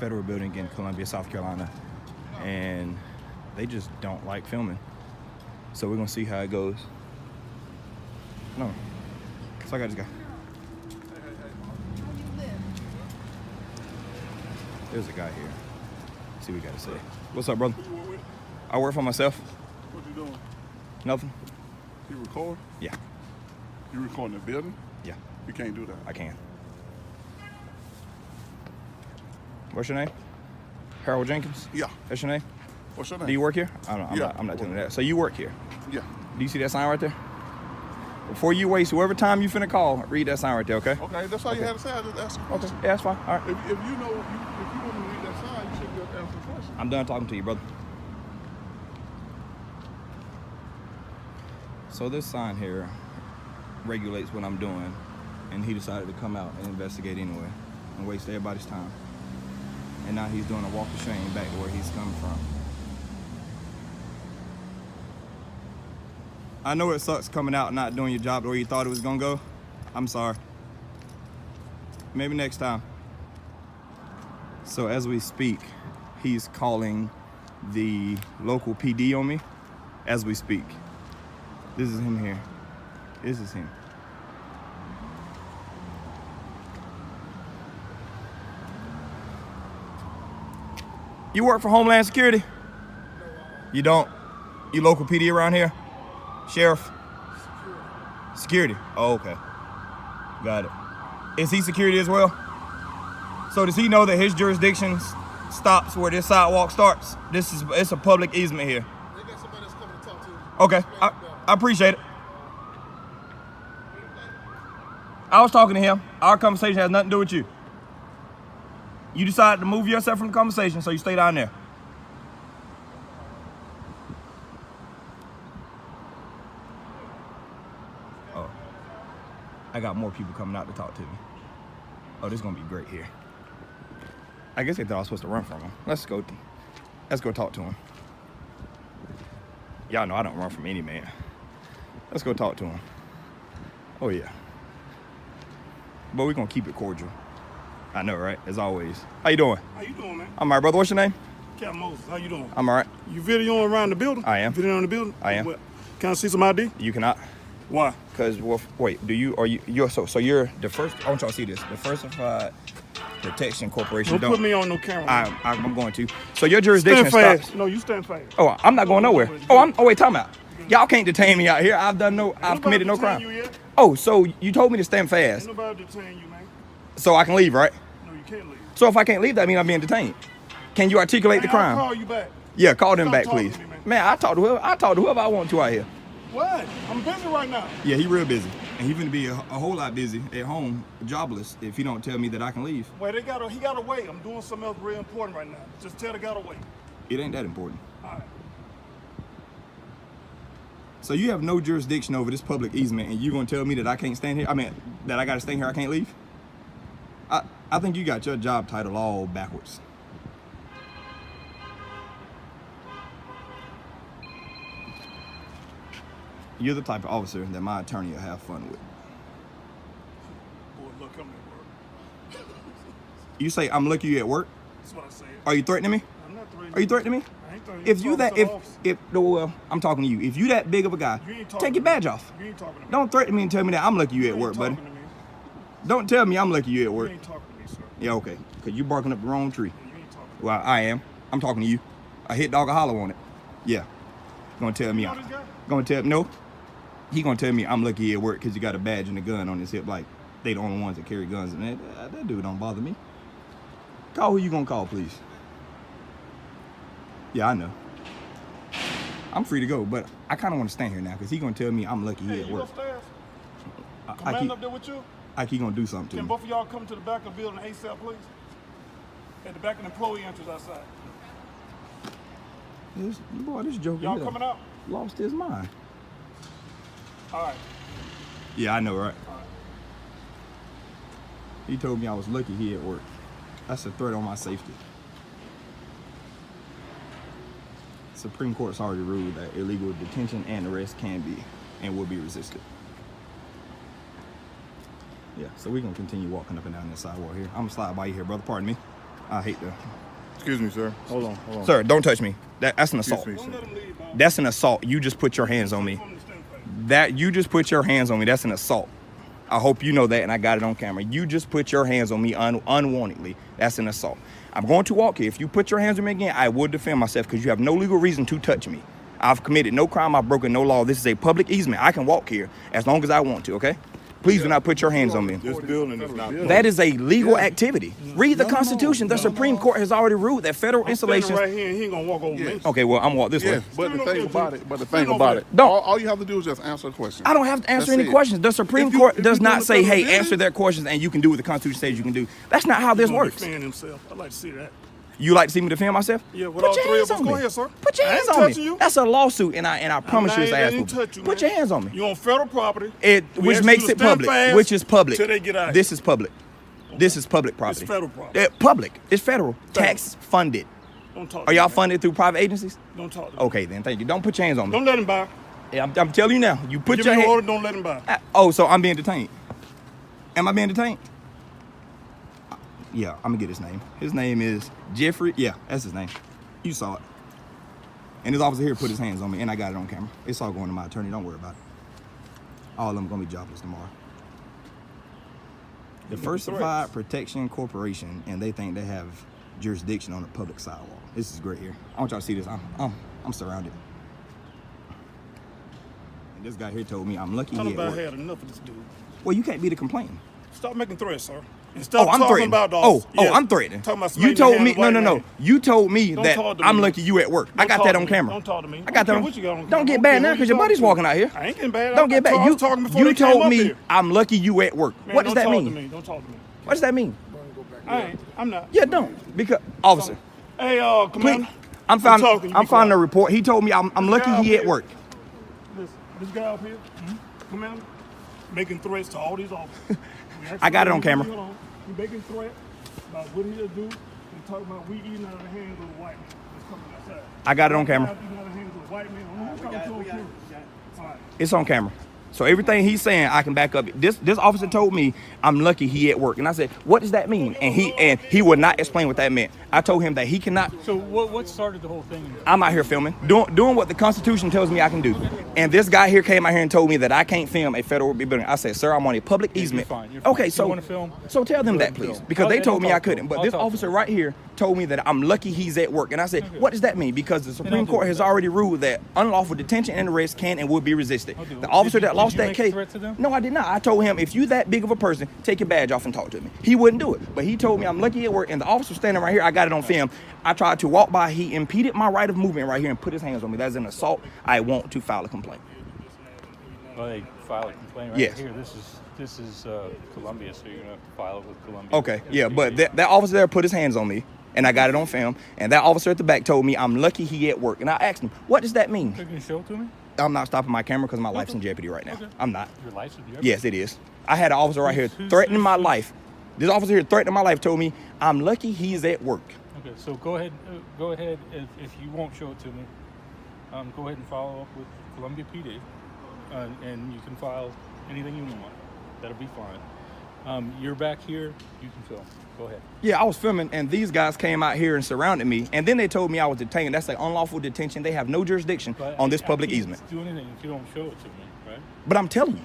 Federal Building in Columbia, South Carolina, and they just don't like filming. So we're gonna see how it goes. No, so I got this guy. There's a guy here. Let's see what we got to say. What's up, brother? I work for myself. What you doing? Nothing. You record? Yeah. You recording the building? Yeah. You can't do that. I can. What's your name? Harold Jenkins? Yeah. That's your name? What's your name? Do you work here? I don't know. Yeah. I'm not telling you that. So you work here? Yeah. Do you see that sign right there? Before you waste whoever time you finna call, read that sign right there, okay? Okay, that's all you had to say. I just asked a question. Okay, yeah, that's fine. All right. If you know, if you want me to read that sign, you should be able to answer the question. I'm done talking to you, brother. So this sign here regulates what I'm doing, and he decided to come out and investigate anyway and waste everybody's time. And now he's doing a walk of shame back to where he's coming from. I know it sucks coming out and not doing your job the way you thought it was gonna go. I'm sorry. Maybe next time. So as we speak, he's calling the local PD on me as we speak. This is him here. This is him. You work for Homeland Security? You don't? You local PD around here? Sheriff? Security. Oh, okay. Got it. Is he security as well? So does he know that his jurisdiction stops where this sidewalk starts? It's a public easement here. They got somebody that's coming to talk to you. Okay, I appreciate it. I was talking to him. Our conversation has nothing to do with you. You decided to move yourself from the conversation, so you stay down there. Oh, I got more people coming out to talk to me. Oh, this is gonna be great here. I guess they thought I was supposed to run from him. Let's go talk to him. Y'all know I don't run from any man. Let's go talk to him. Oh yeah. But we're gonna keep it cordial. I know, right? As always. How you doing? How you doing, man? I'm all right, brother. What's your name? Captain Moses. How you doing? I'm all right. You videoing around the building? I am. Videoing the building? I am. What? Can I see some ID? You cannot. Why? Because, well, wait, you're the first, I want y'all to see this, the Diversified Protection Corporation. Don't put me on no camera. I'm going to. So your jurisdiction stand fast. stops. No, you stand fast. Oh, I'm not going nowhere. Oh, wait, time out. Y'all can't detain me out here. I've committed no crime. You yet? Oh, so you told me to stand fast. Ain't nobody detain you, man. So I can leave, right? No, you can't leave. So if I can't leave, that means I'm being detained. Can you articulate the crime? I'll call you back. Yeah, call them Stop back, talking please. to me, man. Man, I talk to whoever I want to out here. What? I'm busy right now. Yeah, he real busy. And he finna be a whole lot busy at home, jobless, if he don't tell me that I can leave. Wait, he gotta wait. I'm doing something else real important right now. Just tell the guy to wait. It ain't that important. All right. So you have no jurisdiction over this public easement, and you gonna tell me that I can't stand here? I mean, that I gotta stay here, I can't leave? I think you got your job title all backwards. You're the type of officer that my attorney will have fun with. Boy, look, I'm at work. You say I'm lucky you at work? That's what I said. Are you threatening me? I'm not threatening Are you threatening me? I ain't threatening you. If you that, well, I'm talking to you. If you that big of a guy, take your badge off. You ain't talking to me. Don't threaten me and tell me that I'm lucky you at work, buddy. Don't tell me I'm lucky you at work. You ain't talking to me, sir. Yeah, okay. Because you barking up the wrong tree. You ain't talking to me. Well, I am. I'm talking to you. I hit dog a hollow on it. Yeah. Gonna tell me. You know this guy? Gonna tell no. He gonna tell me I'm lucky at work because you got a badge and a gun on his hip. Like they the only ones that carry guns, and that dude don't bother me. Call who you gonna call, please. Yeah, I know. I'm free to go, but I kind of want to stand here now because he gonna tell me I'm lucky he at work. Upstairs? I Command keep, up there with you? like he gonna do something to Can me. both of y'all come to the back of the building ASAP, please? At the back of the employee entrance outside. This joker Y'all here coming out? lost his mind. All right. Yeah, I know, right? He told me I was lucky he at work. That's a threat on my safety. Supreme Court's already ruled that illegal detention and arrest can be and will be resisted. Yeah, so we're gonna continue walking up and down this sidewalk here. I'm gonna slide by you here, brother. Pardon me. I hate to. Excuse me, sir. Hold on. Sir, don't touch me. That's an assault. Excuse me, sir. That's an assault. You just put your hands on me. You just put your hands on me. That's an assault. I hope you know that, and I got it on camera. You just put your hands on me unwantedly. That's an assault. I'm going to walk here. If you put your hands on me again, I will defend myself because you have no legal reason to touch me. I've committed no crime. I've broken no law. This is a public easement. I can walk here as long as I want to, okay? Please do not put your hands on me. This building is not. That is a legal activity. Read the Constitution. The Supreme Court has already ruled that federal installations. Right here, he ain't gonna walk over me. Okay, well, I'm walking this way. But the thing about it, Don't. All you have to do is just answer the question. I don't have to answer any questions. The Supreme Court does not say, hey, answer their questions and you can do what the Constitution says you can do. That's not how this works. Defend himself. I'd like to see that. You like to see me defend myself? Yeah, with Put all your three hands of us. on Go me. ahead, sir. Put your I hands ain't on me. touching you. That's a lawsuit, and I promise you it's I ass ain't whooping. touch you, Put man. your hands on me. You on federal property. Which makes it public. Which is public. Till they get out. This is public. This is public property. It's federal property. Public. It's federal. Tax funded. Don't talk to Are me, y'all man. funded through private agencies? Don't talk to me. Okay, then. Thank you. Don't put your hands on me. Don't let him by. Yeah, I'm telling you now. You put Give your me hand. an order, don't let him by. Oh, so I'm being detained. Am I being detained? Yeah, I'm gonna get his name. His name is Jeffrey. Yeah, that's his name. You saw it. And this officer here put his hands on me, and I got it on camera. It's all going to my attorney. Don't worry about it. All of them gonna be jobless tomorrow. The Diversified Protection Corporation, and they think they have jurisdiction on the public sidewalk. This is great here. I want y'all to see this. I'm surrounded. And this guy here told me I'm lucky Tell he him at I work. had enough of this dude. Well, you can't be the complainant. Stop making threats, sir. And stop I'm talking threatening. about the Oh, officer. Yes. I'm threatening. Talking about You somebody told behind me a white no. man. You told me Don't that talk to I'm me. lucky you at work. I Don't got talk that to on me. camera. Don't talk to me. I got that on. What you got on Don't get camera? bad I now don't because care your who you buddy's talking walking to. out here. I ain't getting bad. Don't get I bad. was talking before You they came told up me here. I'm lucky you at work. Man, What does that don't talk mean? to me. Don't talk to me. What does that mean? I ain't. I'm not. Yeah, don't. Because officer, Hey, Commander. please, I'm finding talking, you I'm be finding a quiet. report. He told me I'm lucky guy he up at work. Listen, this guy up here, Commander, making threats to all these officers. I got it on camera. Hold on. He making threats about what he'll do and talking about we eating out of the hands of the white man that's coming outside. I got it on camera. Eating out of the hands of the white man. Who's coming to him? All right. It's on camera. So everything he's saying, I can back up. This officer told me I'm lucky he at work, and I said, "What does that mean?" And he would not explain what that meant. I told him that he cannot. So what started the whole thing? I'm out here filming, doing what the Constitution tells me I can do. And this guy here came out here and told me that I can't film a federal building. I said, "Sir, I'm on a public easement." You're fine. You're fine. Okay, so you want to film? So tell them that, please, because they told me I couldn't. But this officer right here told me that I'm lucky he's at work, and I said, "What does that mean?" Because the Supreme Court has already ruled that unlawful detention and arrest can and will be resisted. The officer that lost that case. No, I did not. I told him, if you that big of a person, take your badge off and talk to me. He wouldn't do it. But he told me I'm lucky at work, and the officer standing right here, I got it on film. I tried to walk by. He impeded my right of movement right here and put his hands on me. That's an assault. I want to file a complaint. Well, they file a complaint right Yes. here. This is Columbia, so you're gonna have to file it with Columbia. Okay, yeah, but that officer there put his hands on me, and I got it on film. And that officer at the back told me I'm lucky he at work. And I asked him, what does that mean? You're gonna show it to me? I'm not stopping my camera because my life's in jeopardy right now. Okay. I'm not. Your license? Yes, it is. I had an officer right here threatening my life. This officer here threatening my life told me I'm lucky he's at work. Okay, so go ahead. If you won't show it to me, go ahead and follow up with Columbia PD, and you can file anything you want. That'll be fine. You're back here. You can film. Go ahead. Yeah, I was filming, and these guys came out here and surrounded me, and then they told me I was detained. That's like unlawful detention. They have no jurisdiction on this public easement. Do anything if you don't show it to me, right? But I'm telling you.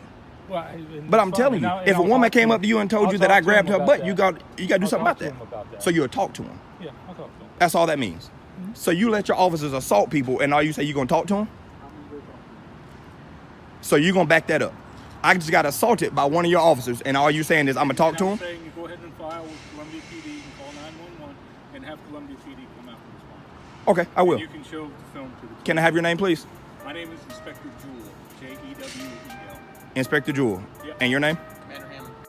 Well, But I'm telling you, if a woman came up to you and told you that I grabbed her butt, you got to do something about that. So you'll talk to him. Yeah, I'll talk to him. That's all that means. So you let your officers assault people, and all you say you're going to talk to them? So you're going to back that up? I just got assaulted by one of your officers, and all you saying is I'm going to talk to him? I'm saying you go ahead and file with Columbia PD and call 911 and have Columbia PD come out and respond. Okay, I will. And you can show the film to the Can I have your name, please? My name is Inspector Jewell, Jewell. Inspector Jewell. And your name?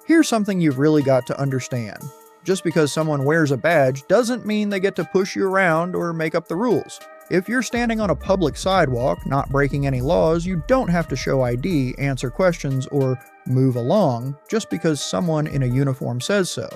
Here's something you've really got to understand. Just because someone wears a badge doesn't mean they get to push you around or make up the rules. If you're standing on a public sidewalk, not breaking any laws, you don't have to show ID, answer questions, or move along just because someone in a uniform says so.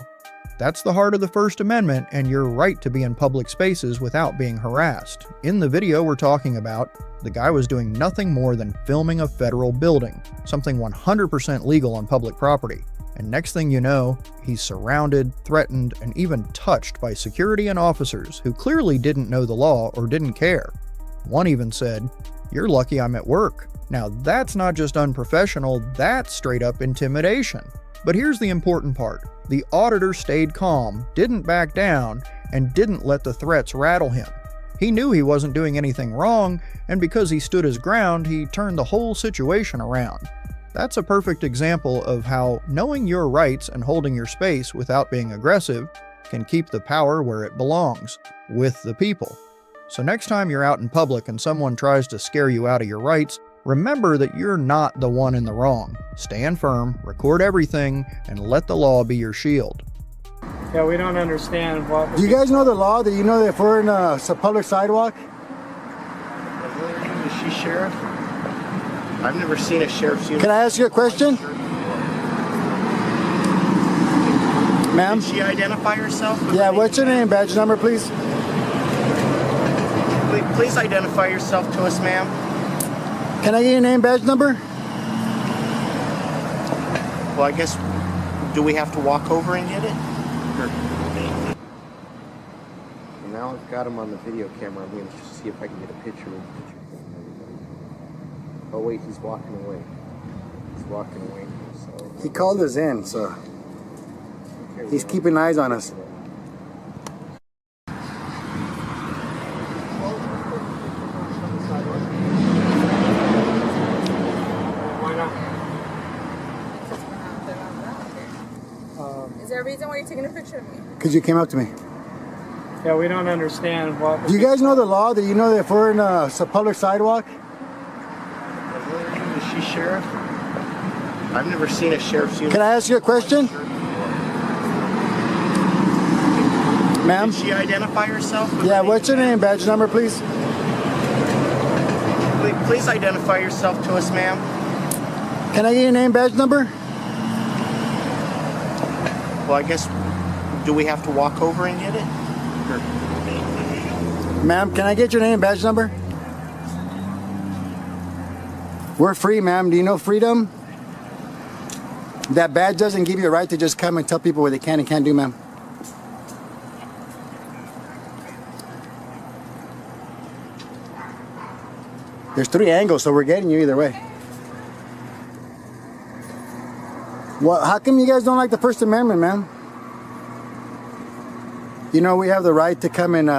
That's the heart of the First Amendment and your right to be in public spaces without being harassed. In the video we're talking about, the guy was doing nothing more than filming a federal building, something 100% legal on public property. And next thing you know, he's surrounded, threatened, and even touched by security and officers who clearly didn't know the law or didn't care. One even said, "You're lucky I'm at work." Now that's not just unprofessional, that's straight up intimidation. But here's the important part. The auditor stayed calm, didn't back down, and didn't let the threats rattle him. He knew he wasn't doing anything wrong, and because he stood his ground, he turned the whole situation around. That's a perfect example of how knowing your rights and holding your space without being aggressive can keep the power where it belongs, with the people. So next time you're out in public and someone tries to scare you out of your rights, remember that you're not the one in the wrong. Stand firm, record everything, and let the law be your shield. Yeah, we don't understand what... Do you guys know the law? Do you know that if we're in a public sidewalk? Is she sheriff? I've never seen a sheriff's uniform. Can I ask you a question? Ma'am? Did she identify herself? Yeah, what's your name, badge number, please? Please identify yourself to us, ma'am. Can I get your name, badge number? Well, I guess, do we have to walk over and get it? Well, now I've got him on the video camera. I'm going to see if I can get a picture of him. Oh wait, he's walking away. He's walking away. So He called us in, so he's keeping eyes on us. Why not? Is there a reason why you're taking a picture of me? Because you came up to me. Yeah, we don't understand what... Do you guys know the law? Do you know that if we're in a public sidewalk? Is she sheriff? I've never seen a sheriff's uniform. Can I ask you a question? Ma'am? Did she identify herself? Yeah, what's your name, badge number, please? Please identify yourself to us, ma'am. Can I get your name, badge number? Well, I guess, do we have to walk over and get it? Ma'am, can I get your name, badge number? We're free, ma'am. Do you know freedom? That badge doesn't give you a right to just come and tell people what they can and can't do, ma'am. There's 3 angles, so we're getting you either way. Well, how come you guys don't like the First Amendment, ma'am? You know we have the right to come and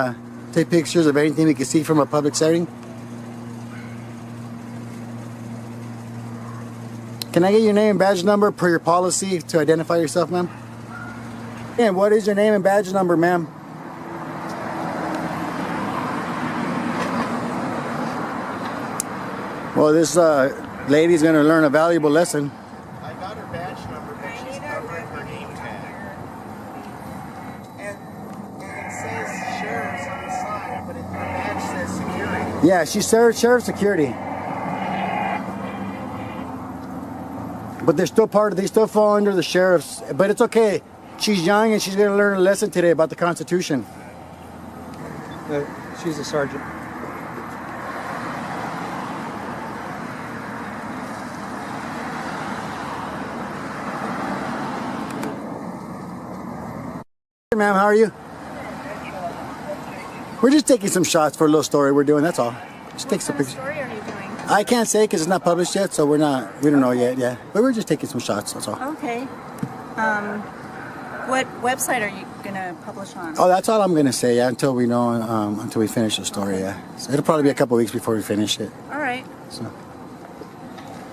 take pictures of anything we can see from a public setting. Can I get your name and badge number per your policy to identify yourself, ma'am? And what is your name and badge number, ma'am? Well, this lady's gonna learn a valuable lesson. I got her badge number, but she's covering her name tag. And it says sheriff's on the side, but her badge says security. Yeah, she's sheriff security. But they're still they still fall under the sheriff's. But it's okay. She's young and she's gonna learn a lesson today about the Constitution. She's a sergeant. Ma'am, how are you? We're just taking some shots for a little story we're doing, that's all. Just take some pictures. What story are you doing? I can't say because it's not published yet, so we don't know yet, yeah. But we're just taking some shots, that's all. Okay. What website are you gonna publish on? Oh, that's all I'm gonna say, yeah, until we know, until we finish the story, yeah. So it'll probably be a couple weeks before we finish it. All right. So.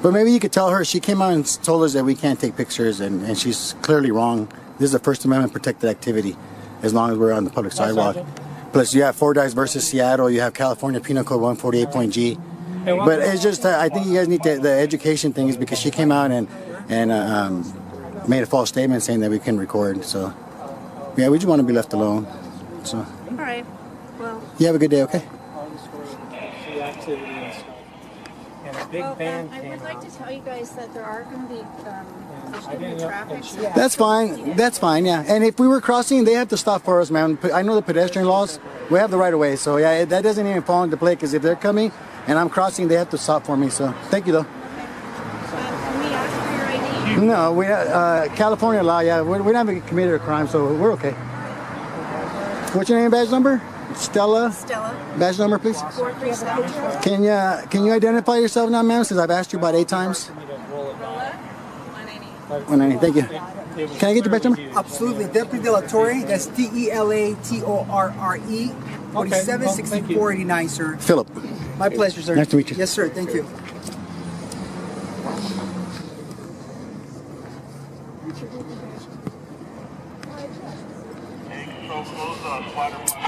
But maybe you could tell her, she came out and told us that we can't take pictures, and she's clearly wrong. This is a First Amendment protected activity, as long as we're on the public sidewalk. Plus, you have Fordyce versus Seattle, you have California Penal Code 148.G. But it's just, I think you guys need the education thing is because she came out and made a false statement saying that we can record. So, yeah, we just want to be left alone. So, All right. Well, you have a good day, okay? And a big band I came would like out. to tell you guys that there are going to be there's going to be traffic. That's fine. That's fine, yeah. And if we were crossing, they have to stop for us, man. I know the pedestrian laws. We have the right of way. So, yeah, that doesn't even fall into play because if they're coming and I'm crossing, they have to stop for me. So, thank you, though. Can we ask for your ID? No, we California law, yeah. We haven't committed a crime, so we're okay. What's your name, badge number? Stella? Stella. Badge number, please. 437. Can you identify yourself now, ma'am? Since I've asked you about 8 times. 190. Thank you. Can I get your badge number? Absolutely. Deputy De La Torre, that's DELATORRE, 476489, sir. Philip. My pleasure, sir. Nice to meet you. Yes, sir. Thank you.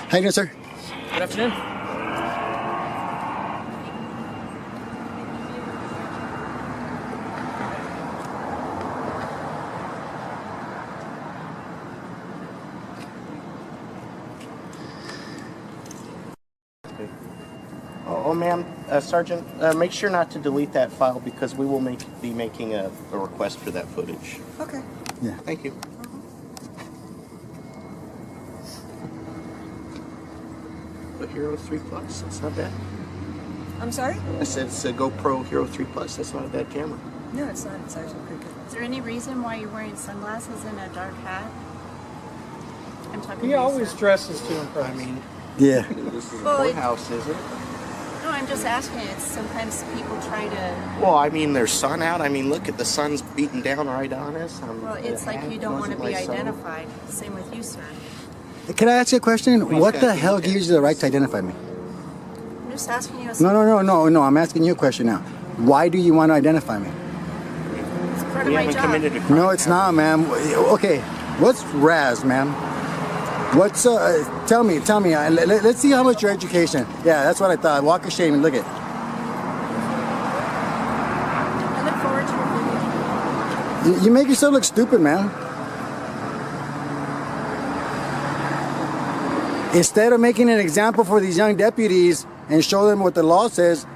How you doing, sir? Good afternoon. Oh, ma'am, Sergeant, make sure not to delete that file because we will be making a request for that footage. Okay. Yeah. Thank you. The Hero 3 Plus, that's not bad. I'm sorry? I said it's a GoPro Hero 3 Plus, that's not a bad camera. No, it's not. It's actually pretty good. Is there any reason why you're wearing sunglasses and a dark hat? I'm talking He to you, always sir. dresses to impress. I mean, yeah. This is a Well, courthouse, is it? No, I'm just asking. It's sometimes people try to. Well, I mean, there's sun out. I mean, look at the sun's beating down right on us. Well, it's like you don't want to be identified. Same with you, sir. Can I ask you a question? What the hell gives you the right to identify me? I'm just asking you a No. I'm asking you a question now. Why do you want to identify me? It's part of my job. No, it's not, ma'am. Okay, what's RAS, ma'am? What's tell me. Let's see how much your education. Yeah, that's what I thought. Walk of shame and look at. I look forward to your video. You make yourself look stupid, man. Instead of making an example for these young deputies and show them what the law says,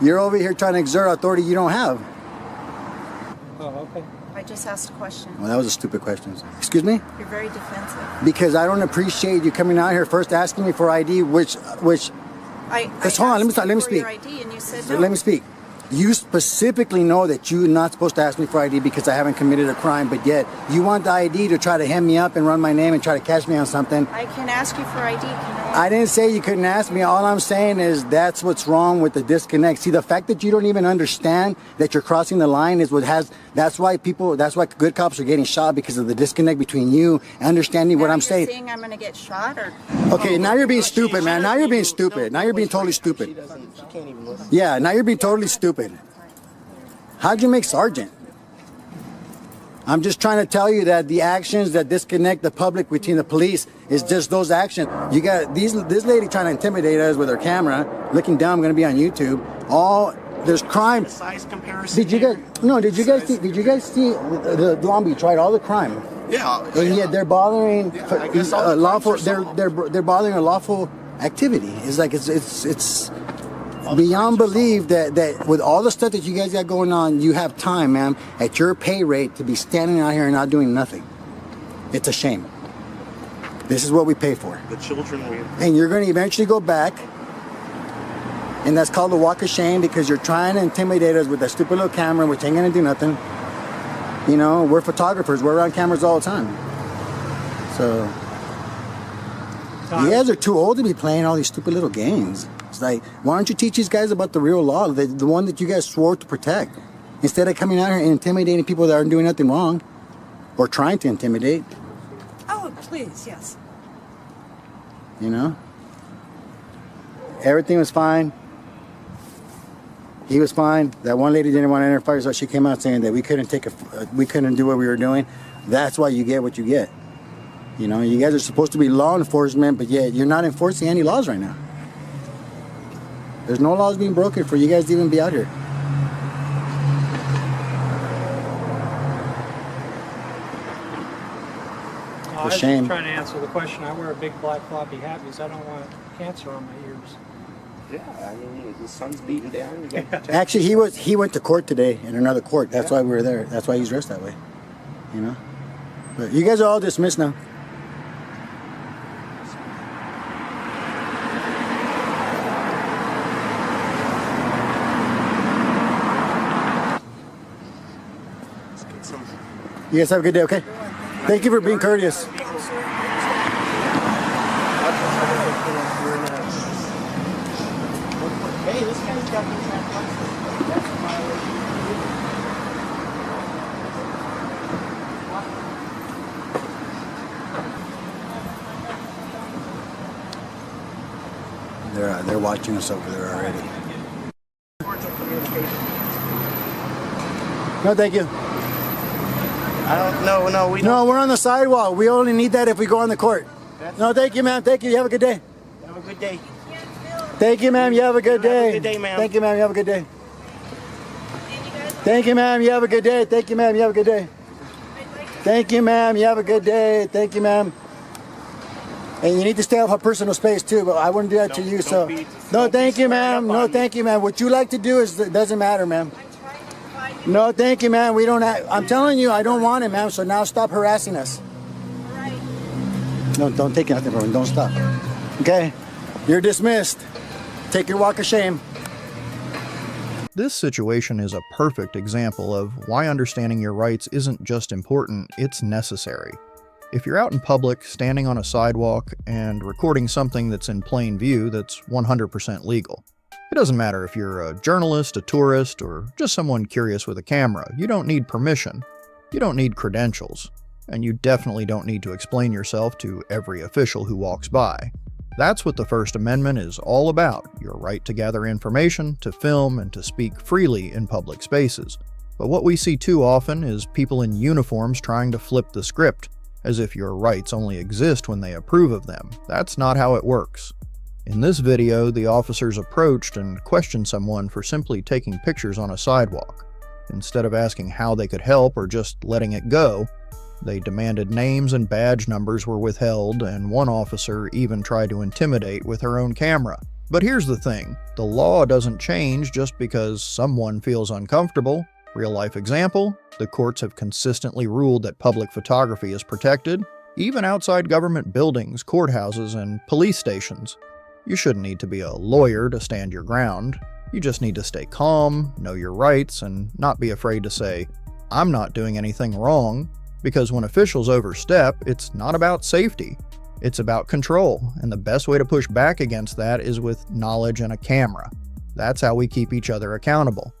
you're over here trying to exert authority you don't have. Oh, okay. I just asked a question. Well, that was a stupid question. Excuse me? You're very defensive. Because I don't appreciate you coming out here first asking me for ID, which. Hold on, let me speak. Your ID and you said no. Let me speak. You specifically know that you're not supposed to ask me for ID because I haven't committed a crime, but yet you want the ID to try to hem me up and run my name and try to catch me on something. I can ask you for ID. Can I? I didn't say you couldn't ask me. All I'm saying is that's what's wrong with the disconnect. See, the fact that you don't even understand that you're crossing the line is what has. That's why good cops are getting shot because of the disconnect between you and understanding what I'm saying. Saying I'm going to get shot or? Okay, now you're being stupid, man. Now you're being stupid. Now you're being totally stupid. She can't even listen. Yeah, now you're being totally stupid. How'd you make sergeant? I'm just trying to tell you that the actions that disconnect the public between the police is just those actions. You got this lady trying to intimidate us with her camera, looking dumb, going to be on YouTube, all there's crime. Size comparison. Did you guys? No. Did you guys see? Did you guys see the Long Beach? Right, all the crime. Yeah. And yet they're bothering I guess all the lawful. crimes are They're bothering a lawful activity. It's like it's beyond belief that with all the stuff that you guys got going on, you have time, ma'am, at your pay rate to be standing out here and not doing nothing. It's a shame. This is what we pay for. The children we. And you're going to eventually go back. And that's called the walk of shame because you're trying to intimidate us with that stupid little camera, which ain't going to do nothing. You know, we're photographers. We're around cameras all the time. So, you guys are too old to be playing all these stupid little games. It's like, why don't you teach these guys about the real law, the one that you guys swore to protect, instead of coming out here and intimidating people that aren't doing nothing wrong or trying to intimidate? Oh, please, yes. You know? Everything was fine. He was fine. That one lady didn't want to enter fire, so she came out saying that we couldn't do what we were doing. That's why you get what you get. You know, you guys are supposed to be law enforcement, but yet you're not enforcing any laws right now. There's no laws being broken for you guys to even be out here. I was shame. just trying to answer the question. I wear a big black floppy hat because I don't want cancer on my ears. Yeah, I mean, the sun's beating down. You got to protect Actually, he went to court today in another court. That's why we were there. That's why he's dressed that way. You know? But you guys are all dismissed now. You guys have a good day, okay? Thank you for being courteous. Hey, this guy's got these license. That's a violation. They're watching us over there already. No, thank you. I don't know. No, we don't. No, we're on the sidewalk. We only need that if we go on the court. No, thank you, ma'am. Thank you. You have a good day. Have a good day. Thank you, ma'am. You have a good day. Have a good day, ma'am. Thank you, ma'am. You have a good day. Thank you, ma'am. You have a good day. Thank you, ma'am. You have a good day. Thank you, ma'am. You have a good day. Thank you, ma'am. And you need to stay off our personal space too, but I wouldn't do that to you. So, no, thank you, ma'am. No, thank you, ma'am. What you like to do is it doesn't matter, ma'am. No, thank you, ma'am. We don't. I'm telling you, I don't want it, ma'am. So now stop harassing us. No, don't take nothing from me. Don't stop. Okay, you're dismissed. Take your walk of shame. This situation is a perfect example of why understanding your rights isn't just important, it's necessary. If you're out in public, standing on a sidewalk, and recording something that's in plain view that's 100% legal. It doesn't matter if you're a journalist, a tourist, or just someone curious with a camera. You don't need permission. You don't need credentials. And you definitely don't need to explain yourself to every official who walks by. That's what the First Amendment is all about, your right to gather information, to film, and to speak freely in public spaces. But what we see too often is people in uniforms trying to flip the script, as if your rights only exist when they approve of them. That's not how it works. In this video, the officers approached and questioned someone for simply taking pictures on a sidewalk. Instead of asking how they could help or just letting it go, they demanded names and badge numbers were withheld, and one officer even tried to intimidate with her own camera. But here's the thing, the law doesn't change just because someone feels uncomfortable. Real-life example, the courts have consistently ruled that public photography is protected, even outside government buildings, courthouses, and police stations. You shouldn't need to be a lawyer to stand your ground. You just need to stay calm, know your rights, and not be afraid to say, "I'm not doing anything wrong," because when officials overstep, it's not about safety. It's about control, and the best way to push back against that is with knowledge and a camera. That's how we keep each other accountable.